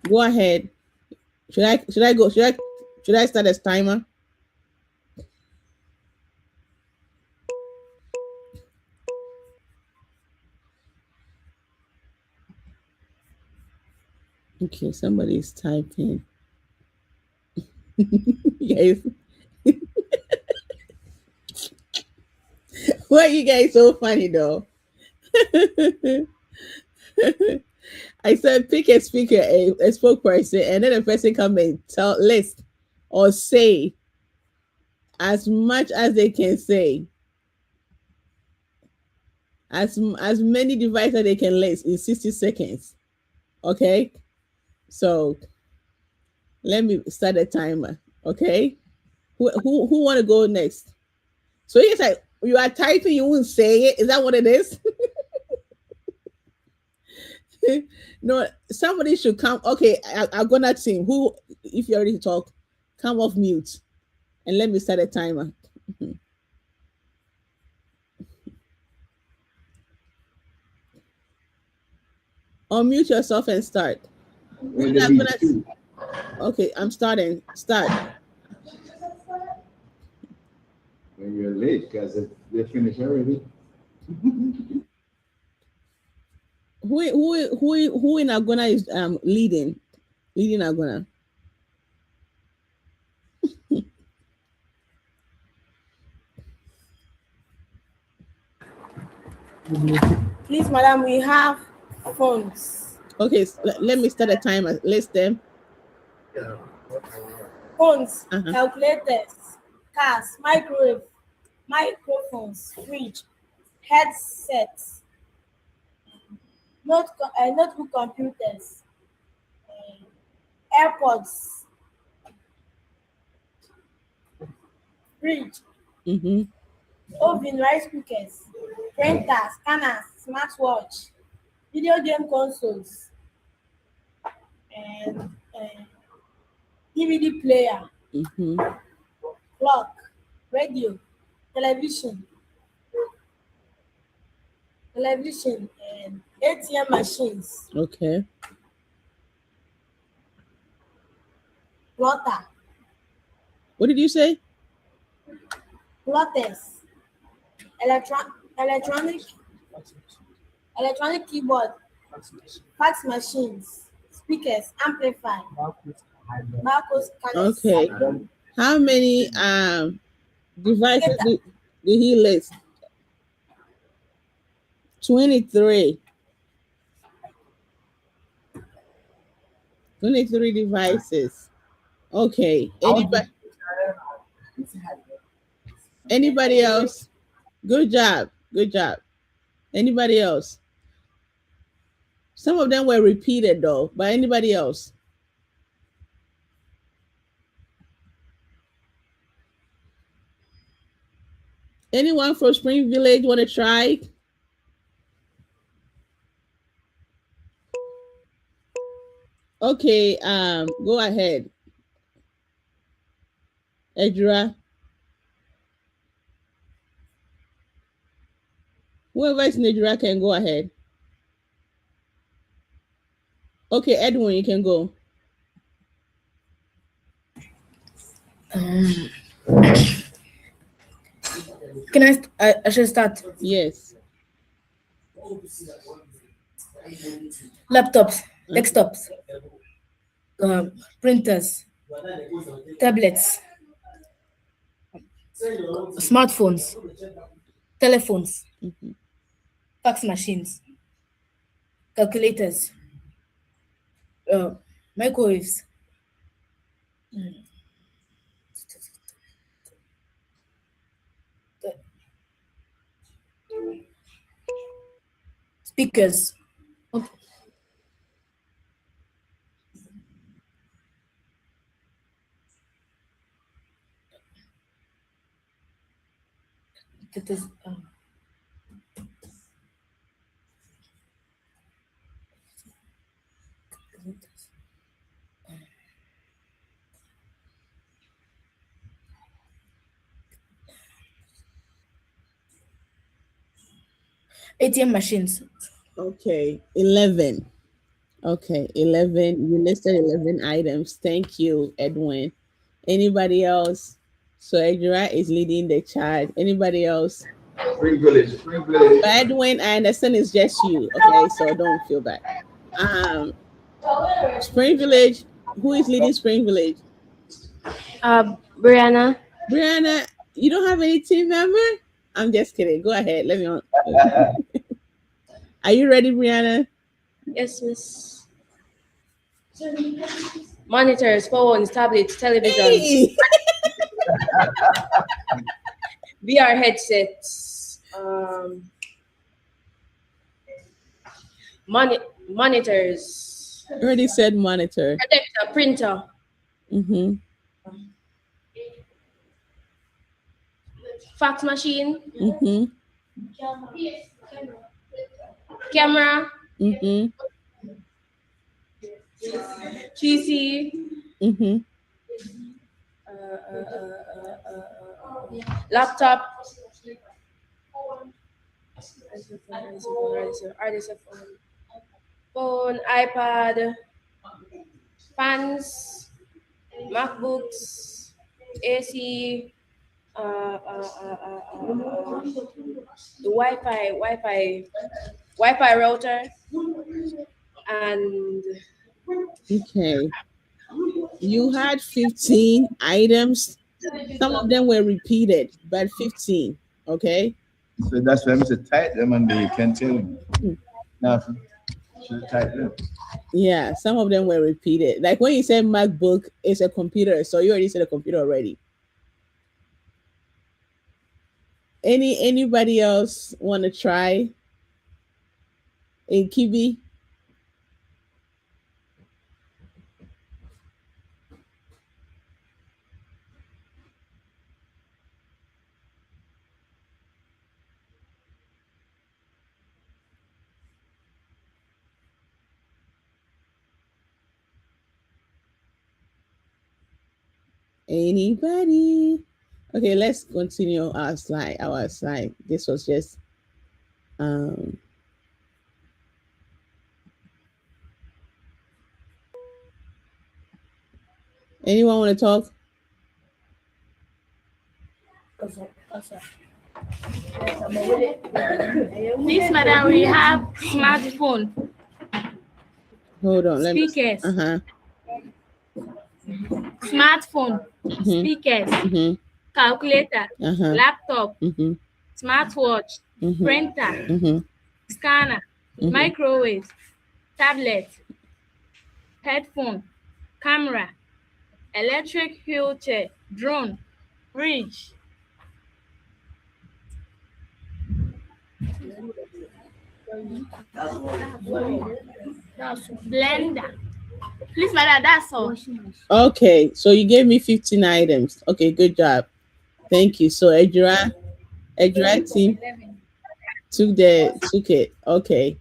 go ahead. Should I go? Should I start as timer? Okay, somebody is typing. Guys, why are you guys so funny though? I said pick a speaker, a spokesperson, and then a person come and list or say as much as they can say. As many devices they can list in 60 seconds. Okay? So let me start a timer. Okay? Who want to go next? So it's like you are typing, you won't say it. Is that what it is? No, somebody should come. Okay, I'm gonna team. Who, if you're ready to talk, come off mute and let me start a timer. Unmute yourself and start. Okay, I'm starting. Start. When you're late, because they finished already. Who in Agona is leading Agona? Please, madam, we have phones. Okay, so let me start a timer. List them. phones, calculators, cars, microphones, fridge, headsets, notebook computers, AirPods, fridge, oven, rice cookers, printers, scanners, smartwatch, video game consoles, and DVD player, clock, radio, television, and ATM machines, Okay. plotter, What did you say? plotters, electronic keyboard, fax machines, speakers, amplifier, barcode scanners. Okay. How many devices did he list? 23. 23 devices. Okay. Anybody else? Good job. Good job. Anybody else? Some of them were repeated though, but anybody else? Anyone from Spring Village want to try? Okay, go ahead. Edra. Whoever is in Edra can go ahead. Okay, Edwin, you can go. Can I should start? Yes. Laptops, desktops, printers, tablets, smartphones, telephones, fax machines, calculators, microwaves, speakers. It is, 18 machines. Okay, 11. Okay, 11. You listed 11 items. Thank you, Edwin. Anybody else? So Edra is leading the charge. Anybody else? Spring Village. Edwin, I understand it's just you. Okay, so don't feel bad. Spring Village. Who is leading Spring Village? Brianna. Brianna, you don't have any team member? I'm just kidding. Go ahead. Let me on. Are you ready, Brianna? Yes, miss. Monitors, phones, tablets, televisions, Hey! VR headsets, monitors. I already said monitor. Projector, printer. Fax machine. Camera. PC. Laptop. Phone, iPad, fans, MacBooks, AC, the Wi-Fi router, and Okay. You had 15 items. Some of them were repeated, but 15. Okay. So that's why I'm so tight them and they can't tell me. Nothing. Should type them. Yeah, some of them were repeated. Like when you say MacBook, it's a computer, so you already said a computer already. Anybody else want to try? In Kibi? Anybody? Okay, let's continue our slide. This was just anyone want to talk? Please, madam, we have smartphone. Hold on. Speakers. Smartphone. Speakers. Calculator. Laptop. Smartwatch. Printer. Scanner. Microwave. Tablet. Headphone. Camera. Electric wheelchair. Drone. Fridge. Blender. Please, madam, that's all. Okay, so you gave me 15 items. Okay, good job. Thank you. So Ejira team took it. Okay.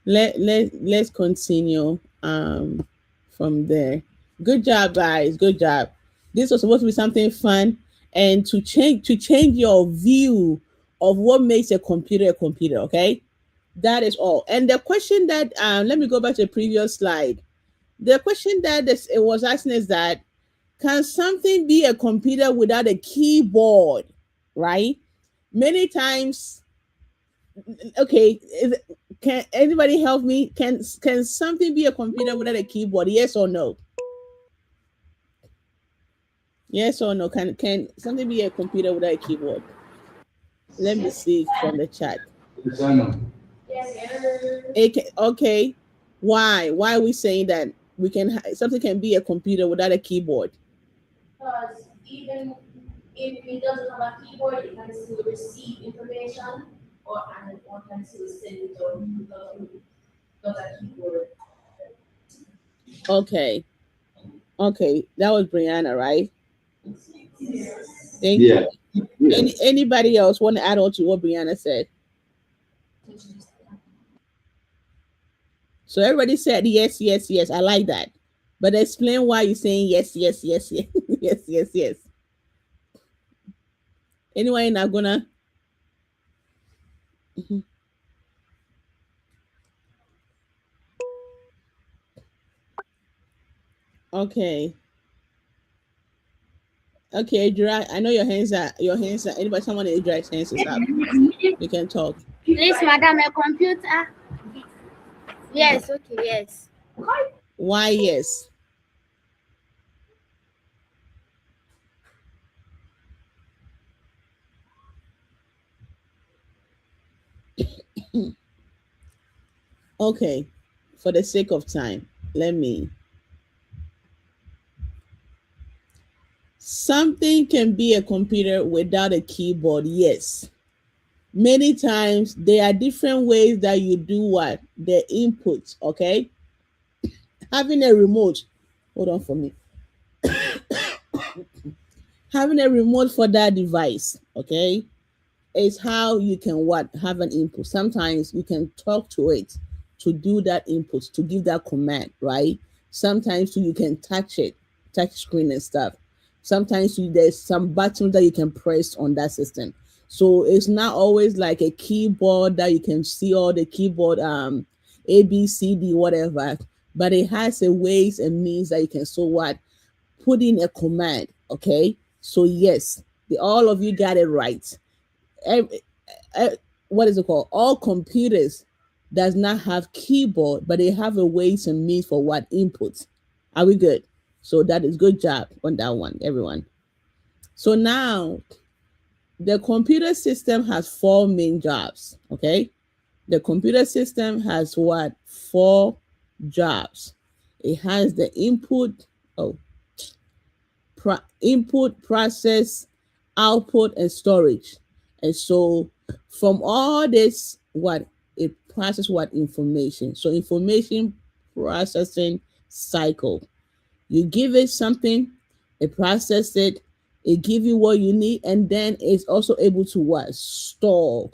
Let's continue from there. Good job, guys. Good job. This was supposed to be something fun and to change your view of what makes a computer, okay? That is all. And the question that let me go back to the previous slide. The question that it was asking is that, can something be a computer without a keyboard, right? Many times, okay, can anybody help me? Can something be a computer without a keyboard? Yes or no? Yes or no? Can something be a computer without a keyboard? Let me see from the chat. Okay. Why are we saying that something can be a computer without a keyboard? Because even if it doesn't have a keyboard, it can still receive information or can still send it without a keyboard. Okay, that was Brianna, right? Thank you. Anybody else want to add on to what Brianna said? So everybody said yes. I like that. But explain why you're saying yes. yes. Anyway, not gonna. Okay, Adria, I know your hands are. Anybody, someone in Adria's hands is up. You can talk. Please, madam, a computer. Yes, okay, yes. Why yes? Okay, for the sake of time, something can be a computer without a keyboard, yes. Many times there are different ways that you do what? The inputs, okay? Having a remote, hold on for me. Having a remote for that device, okay, is how you can have an input. Sometimes you can talk to it to do that input, to give that command, right? Sometimes you can touch screen and stuff. Sometimes there's some buttons that you can press on that system. So it's not always like a keyboard that you can see all the keyboard A, B, C, D, whatever, but it has a ways and means that you can put in a command, okay? So yes, all of you got it right. What is it called? All computers does not have keyboard, but they have a ways and means for inputs. Are we good? So that is good job on that one, everyone. So now the computer system has 4 main jobs, okay? The computer system has what? 4 jobs. It has the input, input, process, output, and storage. And so from all this, what it processes what information. So information processing cycle. You give it something, it processes it give you what you need, and then it's also able to what? Store.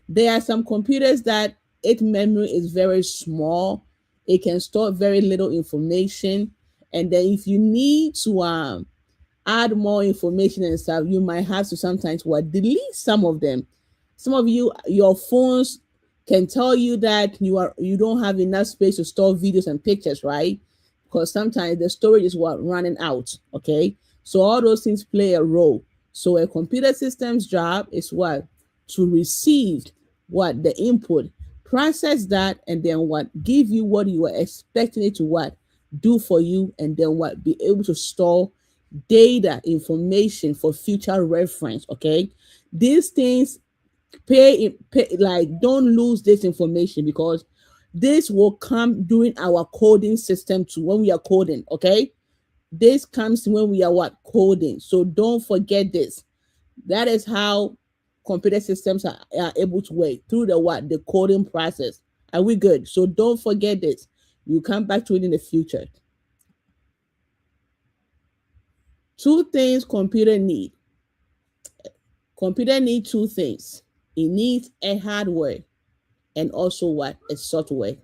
There are some computers that its memory is very small. It can store very little information. And then if you need to add more information and stuff, you might have to sometimes what? Delete some of them. Some of you, your phones can tell you that you don't have enough space to store videos and pictures, right? Because sometimes the storage is what? Running out. Okay. So all those things play a role. So a computer system's job is what? To receive what? The input, process that, and then what? Give you what you are expecting it to what? Do for you, and then what? Be able to store data, information for future reference. Okay. These things pay like, don't lose this information, because this will come during our coding system too, when we are coding. Okay. This comes when we are what? Coding. So don't forget this. That is how computer systems are able to work, through the what? The coding process. Are we good? So don't forget this. You come back to it in the future. 2 things computer need. Computer need 2 things. It needs a hardware and also what? A software.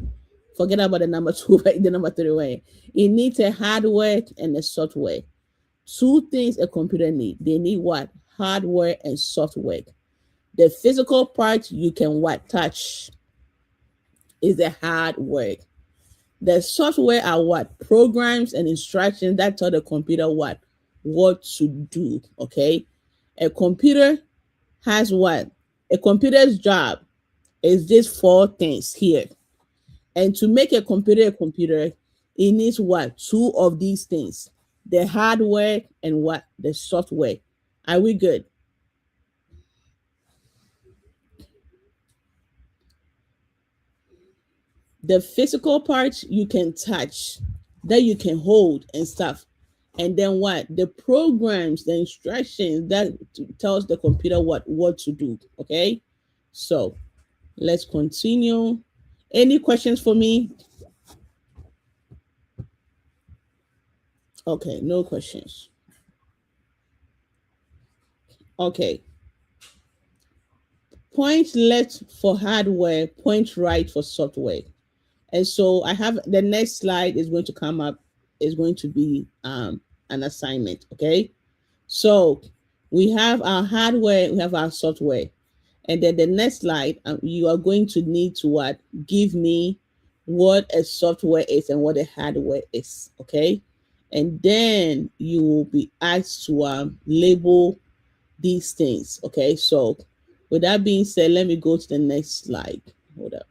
Forget about the number 2, the number 3 way. It needs a hardware and a software. 2 things a computer need. They need what? Hardware and software. The physical part you can what? Touch is the hardware. The software are what? Programs and instructions that tell the computer what to do. Okay. A computer has what? A computer's job is these 4 things here. And to make a computer, it needs what? 2 of these things. The hardware and what? The software. Are we good? The physical parts you can touch, that you can hold and stuff. And then what? The programs, the instructions that tells the computer what to do. Okay. So let's continue. Any questions for me? Okay, no questions. Okay. Point left for hardware, point right for software. And so I have the next slide is going to come up, is going to be an assignment. Okay. So we have our hardware, we have our software. And then the next slide, you are going to need to what? Give me what a software is and what a hardware is. Okay. And then you will be asked to label these things. Okay. So with that being said, let me go to the next slide. Hold up.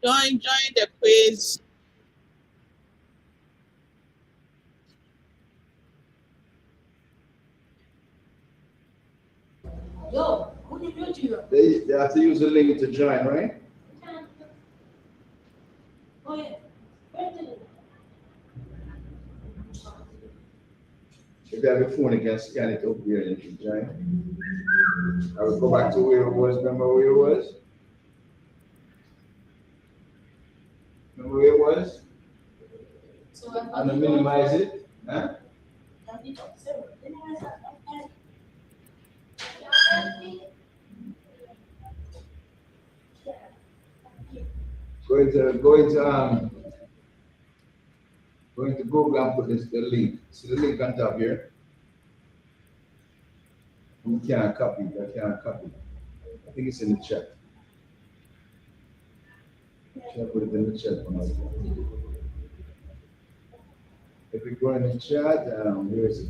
Join the quiz. Yo, what did you do? They have to use the link to join, right? Oh yeah. If you have your phone again, scan it over here and you can join. I will go back to where it was. Remember where it was? Remember where it was? I'm gonna minimize it. Huh? go into Google and put the link. See the link on top here? You can't copy it. I can't copy it. I think it's in the chat. Should I put it in the chat for now? If we go in the chat, where is it?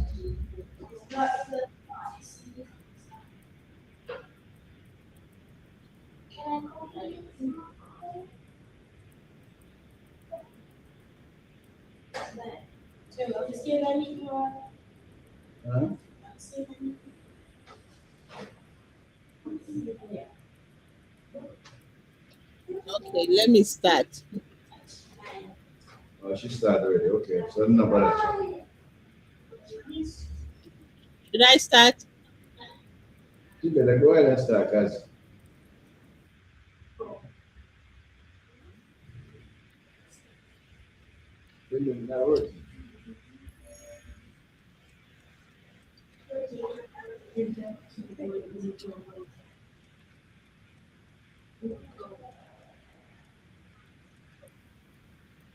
Huh? Okay, let me start. Oh, she started already. Okay, so no bother. Should I start? You better go ahead and start, guys. That works.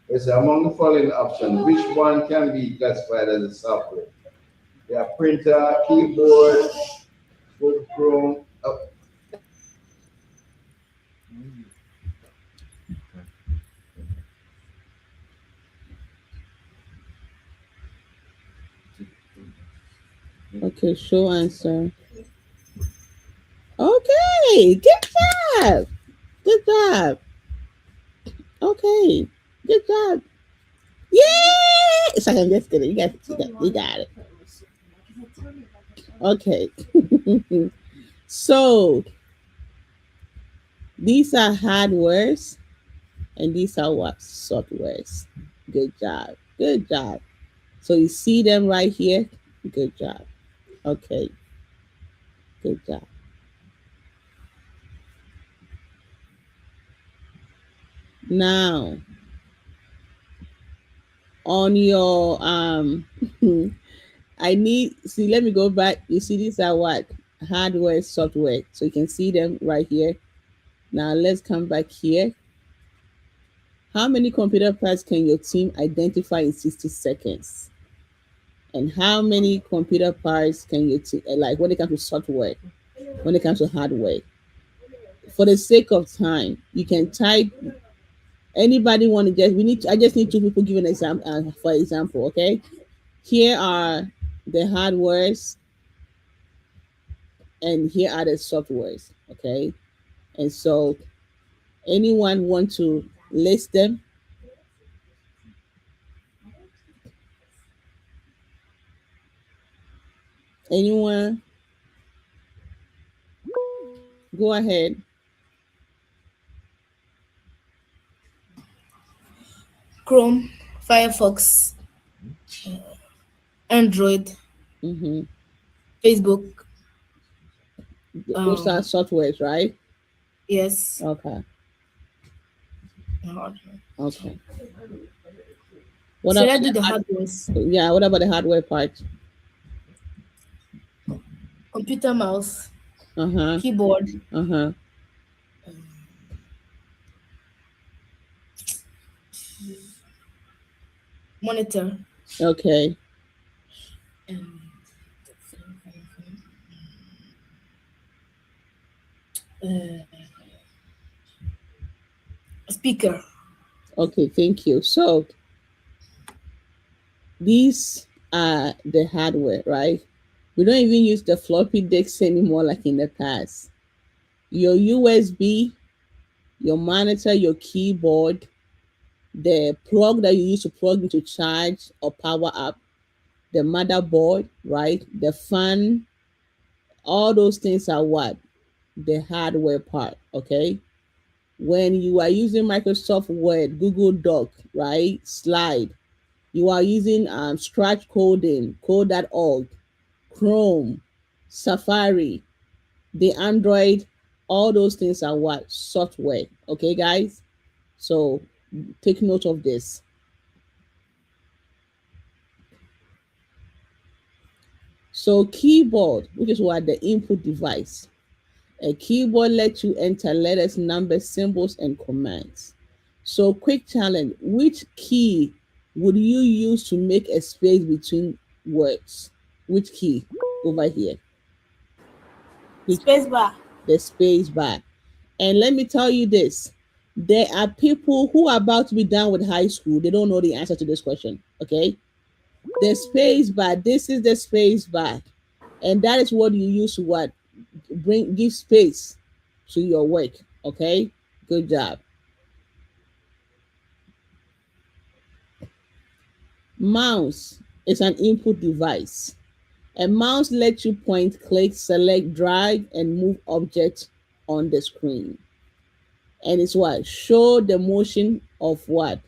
It's among the following options, which one can be classified as a software? There are printer, keyboard, Google Chrome. Oh. Okay, show answer. Okay, good job. Good job. Okay, good job. Yay! It's like I'm just kidding. You got it. Okay. So these are hardwares and these are what? Softwares. Good job. Good job. So you see them right here. Good job. Okay. Good job. Now, on your I need see. Let me go back. You see, these are what? Hardware, software. So you can see them right here. Now let's come back here. How many computer parts can your team identify in 60 seconds? And how many computer parts can your team, like when it comes to software, when it comes to hardware? For the sake of time, you can type. Anybody want to just? I just need two people give an example. For example, okay. Here are the hardwares, and here are the softwares. Okay, and so anyone want to list them? Anyone? Go ahead. Chrome, Firefox, Android, Facebook. Those are softwares, right? Yes. Okay. Okay. Should I do the hardwares? Yeah, what about the hardware part? Computer mouse, Uh-huh. keyboard, Uh-huh. monitor. Okay. Speaker. Okay, thank you. So these are the hardware, right? We don't even use the floppy disks anymore like in the past. Your USB, your monitor, your keyboard, the plug that you use to plug into charge or power up, the motherboard, right? The fan, all those things are what? The hardware part, okay? When you are using Microsoft Word, Google Doc, right? Slide, you are using Scratch coding, code.org, Chrome, Safari, the Android, all those things are what? Software, okay, guys? So take note of this. So keyboard, which is what? The input device. A keyboard lets you enter letters, numbers, symbols, and commands. So quick challenge. Which key would you use to make a space between words? Which key over here? Space bar. The space bar. And let me tell you this. There are people who are about to be done with high school. They don't know the answer to this question. Okay. The space bar. This is the space bar. And that is what you use to what? Give space to your work. Okay. Good job. Mouse is an input device. A mouse lets you point, click, select, drag, and move objects on the screen. And it's what? Show the motion of what?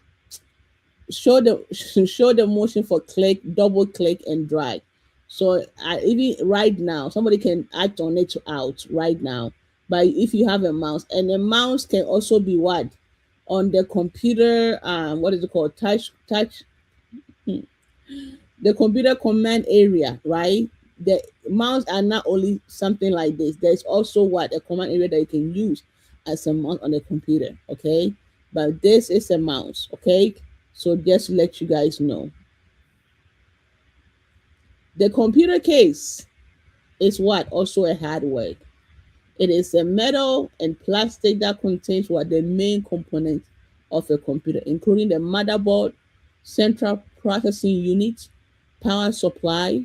Show the motion for click, double click, and drag. So even right now, somebody can act on it out right now. But if you have a mouse, and the mouse can also be what? On the computer, what is it called? Touch. The computer command area, right? The mouse are not only something like this. There's also what? A command area that you can use as a mouse on the computer, okay? But this is a mouse, okay? So just to let you guys know. The computer case is what? Also a hardware. It is a metal and plastic that contains what? The main component of a computer, including the motherboard, central processing unit, power supply.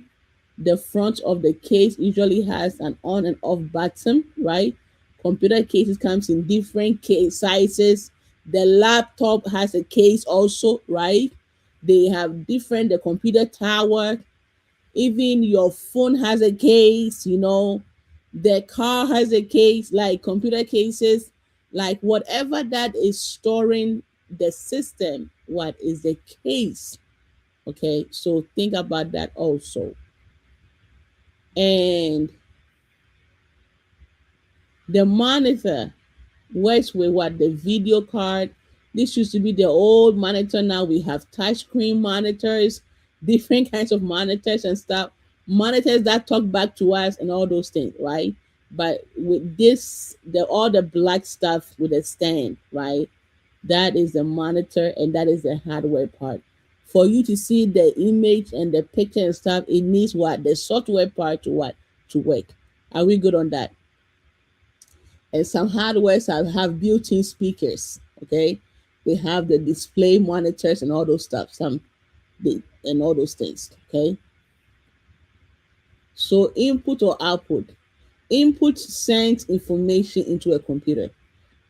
The front of the case usually has an on and off button, right? Computer cases comes in different case sizes. The laptop has a case also, right? They have different, the computer tower, even your phone has a case, you know, the car has a case, like computer cases, like whatever that is storing the system, what is the case? Okay, so think about that also. And the monitor works with what? The video card. This used to be the old monitor. Now we have touchscreen monitors, different kinds of monitors and stuff. Monitors that talk back to us and all those things, right? But with this, all the black stuff with a stand, right? That is the monitor and that is the hardware part. For you to see the image and the picture and stuff, it needs what? The software part to what? To work. Are we good on that? And some hardwares have built-in speakers, okay? They have the display monitors and all those stuff, and all those things, okay? So input or output. Input sends information into a computer.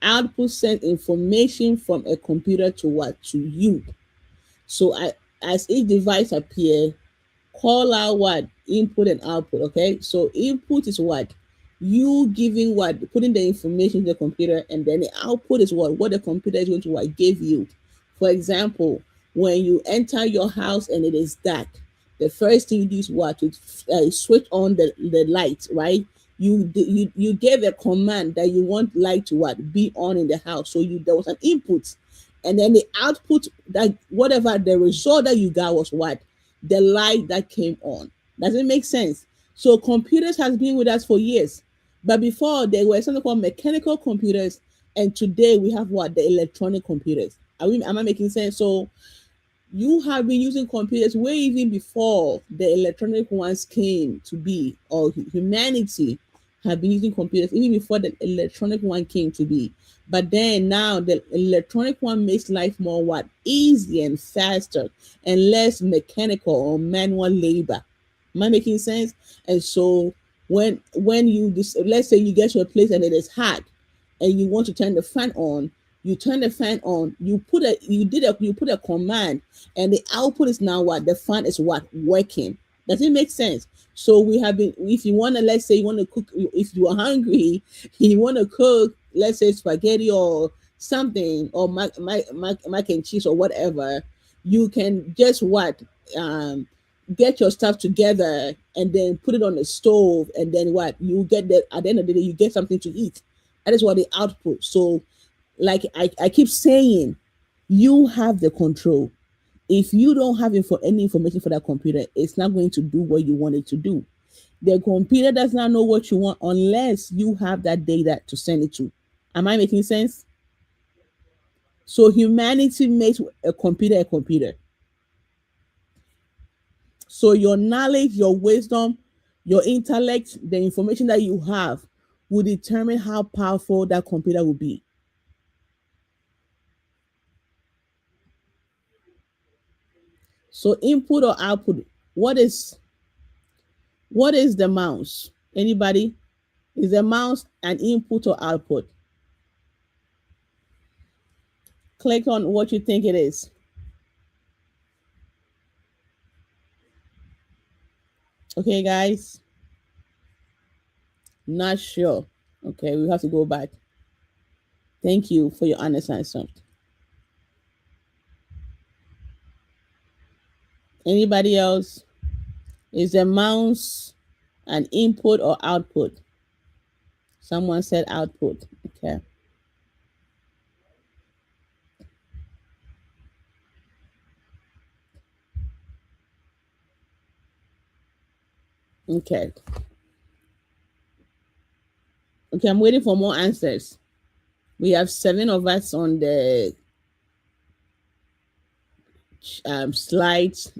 Output sends information from a computer to what? To you. So as each device appear, call out what? Input and output, okay? So input is what? You giving what? Putting the information in the computer, and then the output is what? What the computer is going to what? Give you. For example, when you enter your house and it is dark, the first thing you do is what? To switch on the light, right? You gave a command that you want light to what? Be on in the house. So there was an input. And then the output, that whatever the result that you got was what? The light that came on. Does it make sense? So computers has been with us for years. But before, there were something called mechanical computers. And today we have what? The electronic computers. Am I making sense? So you have been using computers way even before the electronic ones came to be, or humanity have been using computers even before the electronic one came to be. But then now the electronic one makes life more what? Easier and faster and less mechanical or manual labor. Am I making sense? And so when you let's say you get to a place and it is hot and you want to turn the fan on, you turn the fan on, you put a command, and the output is now what? The fan is what? Working. Does it make sense? So we have been, if you want to, let's say you want to cook, if you are hungry, you want to cook, let's say spaghetti or something, or mac and cheese or whatever, you can just what? Get your stuff together and then put it on the stove, and then what? You get that at the end of the day, you get something to eat. That is what the output. So like I keep saying, you have the control. If you don't have any information for that computer, it's not going to do what you want it to do. The computer does not know what you want unless you have that data to send it to. Am I making sense? So humanity makes a computer. So your knowledge, your wisdom, your intellect, the information that you have will determine how powerful that computer will be. So input or output, what is the mouse? Anybody? Is the mouse an input or output? Click on what you think it is. Okay, guys. Not sure. Okay, we have to go back. Thank you for your honest answer. Anybody else? Is the mouse an input or output? Someone said output. Okay. Okay. Okay, I'm waiting for more answers. We have 7 of us on the slides.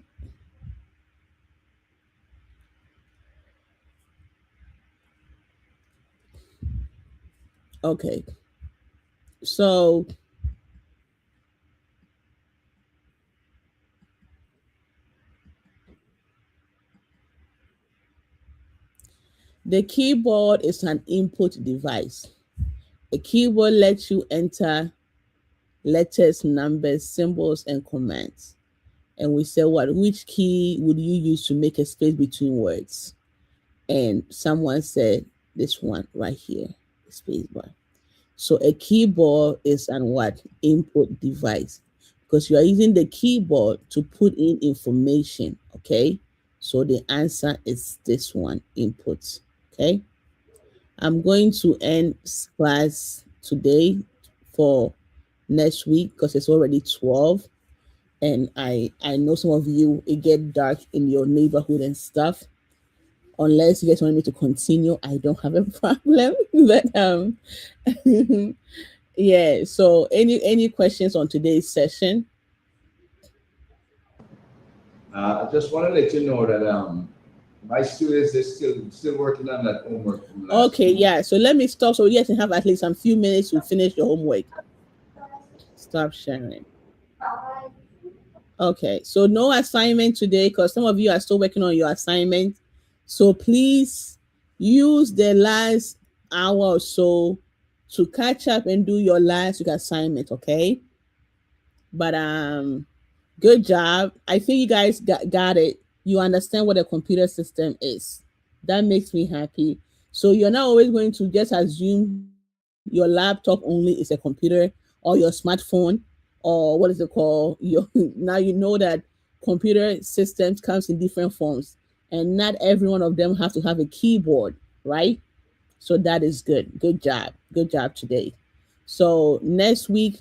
Okay. So the keyboard is an input device. A keyboard lets you enter letters, numbers, symbols, and commands. And we say, which key would you use to make a space between words? And someone said this one right here, the space bar. So a keyboard is an input device, because you are using the keyboard to put in information. Okay, so the answer is this one, input. Okay, I'm going to end class today for next week because it's already 12, and I know some of you, it get dark in your neighborhood and stuff. Unless you guys want me to continue, I don't have a problem. But yeah. So any questions on today's session? I just want to let you know that my students, they're still working on that homework. Okay, yeah. So let me stop so you guys can have at least a few minutes to finish your homework. Stop sharing. Okay, so no assignment today because some of you are still working on your assignment. So please use the last hour or so to catch up and do your last week assignment, okay? But good job. I think you guys got it. You understand what a computer system is. That makes me happy. So you're not always going to just assume your laptop only is a computer, or your smartphone, or what is it called? Now you know that computer systems comes in different forms, and not every one of them have to have a keyboard, right? So that is good. Good job. Good job today. So next week,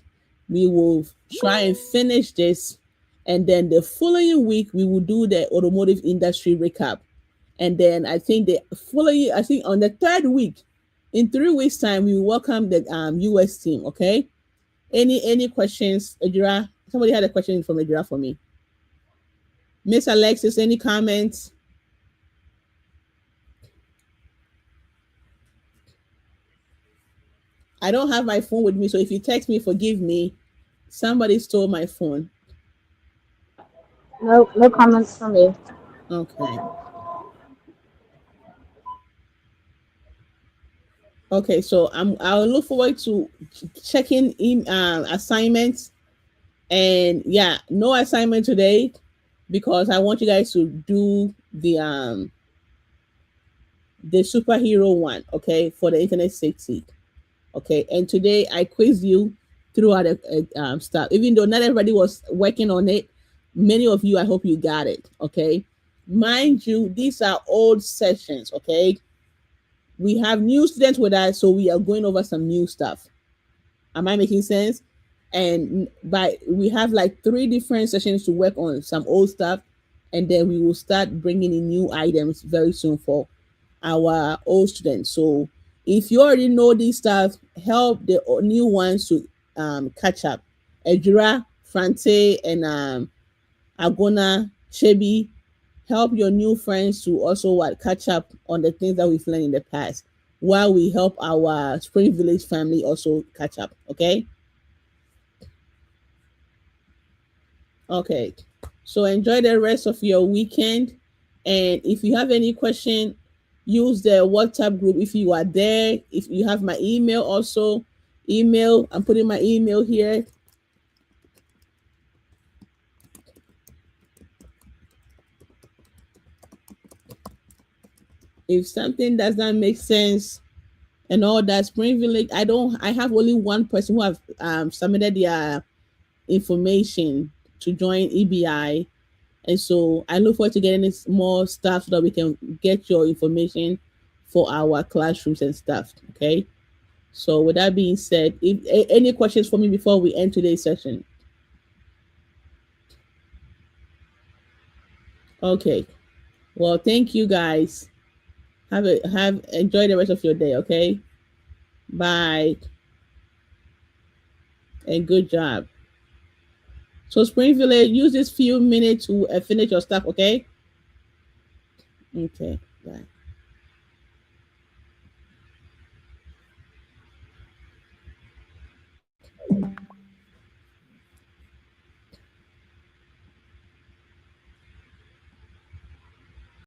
we will try and finish this. And then the following week, we will do the automotive industry recap. And then I think on the 3rd week, in 3 weeks' time, we will welcome the US team, okay? Any questions, Ejira? Somebody had a question from Ejira for me. Miss Alexis, any comments? I don't have my phone with me, so if you text me, forgive me. Somebody stole my phone. No comments from me. Okay. Okay, so I'll look forward to checking in assignments. And yeah, no assignment today because I want you guys to do the superhero one, okay, for the internet safety. Okay, and today I quiz you throughout the stuff. Even though not everybody was working on it, many of you, I hope you got it. Okay, mind you, these are old sessions. Okay, we have new students with us, so we are going over some new stuff. Am I making sense? And we have like 3 different sessions to work on some old stuff, and then we will start bringing in new items very soon for our old students. So if you already know these stuff, help the new ones to catch up. Ejura, Frante, and Agona, Chebi, help your new friends to also catch up on the things that we've learned in the past, while we help our Spring Village family also catch up. Okay. Okay. So enjoy the rest of your weekend. And if you have any question, use the WhatsApp group if you are there. If you have my email also, I'm putting my email here. If something does not make sense and all that, Spring Village, I have only one person who have submitted their information to join EBI. And so I look forward to getting more stuff so that we can get your information for our classrooms and stuff. Okay. So with that being said, if any questions for me before we end today's session? Okay. Well, thank you guys. Enjoy the rest of your day. Okay. Bye. And good job. So Spring Village, use this few minutes to finish your stuff. Okay. Okay. Bye.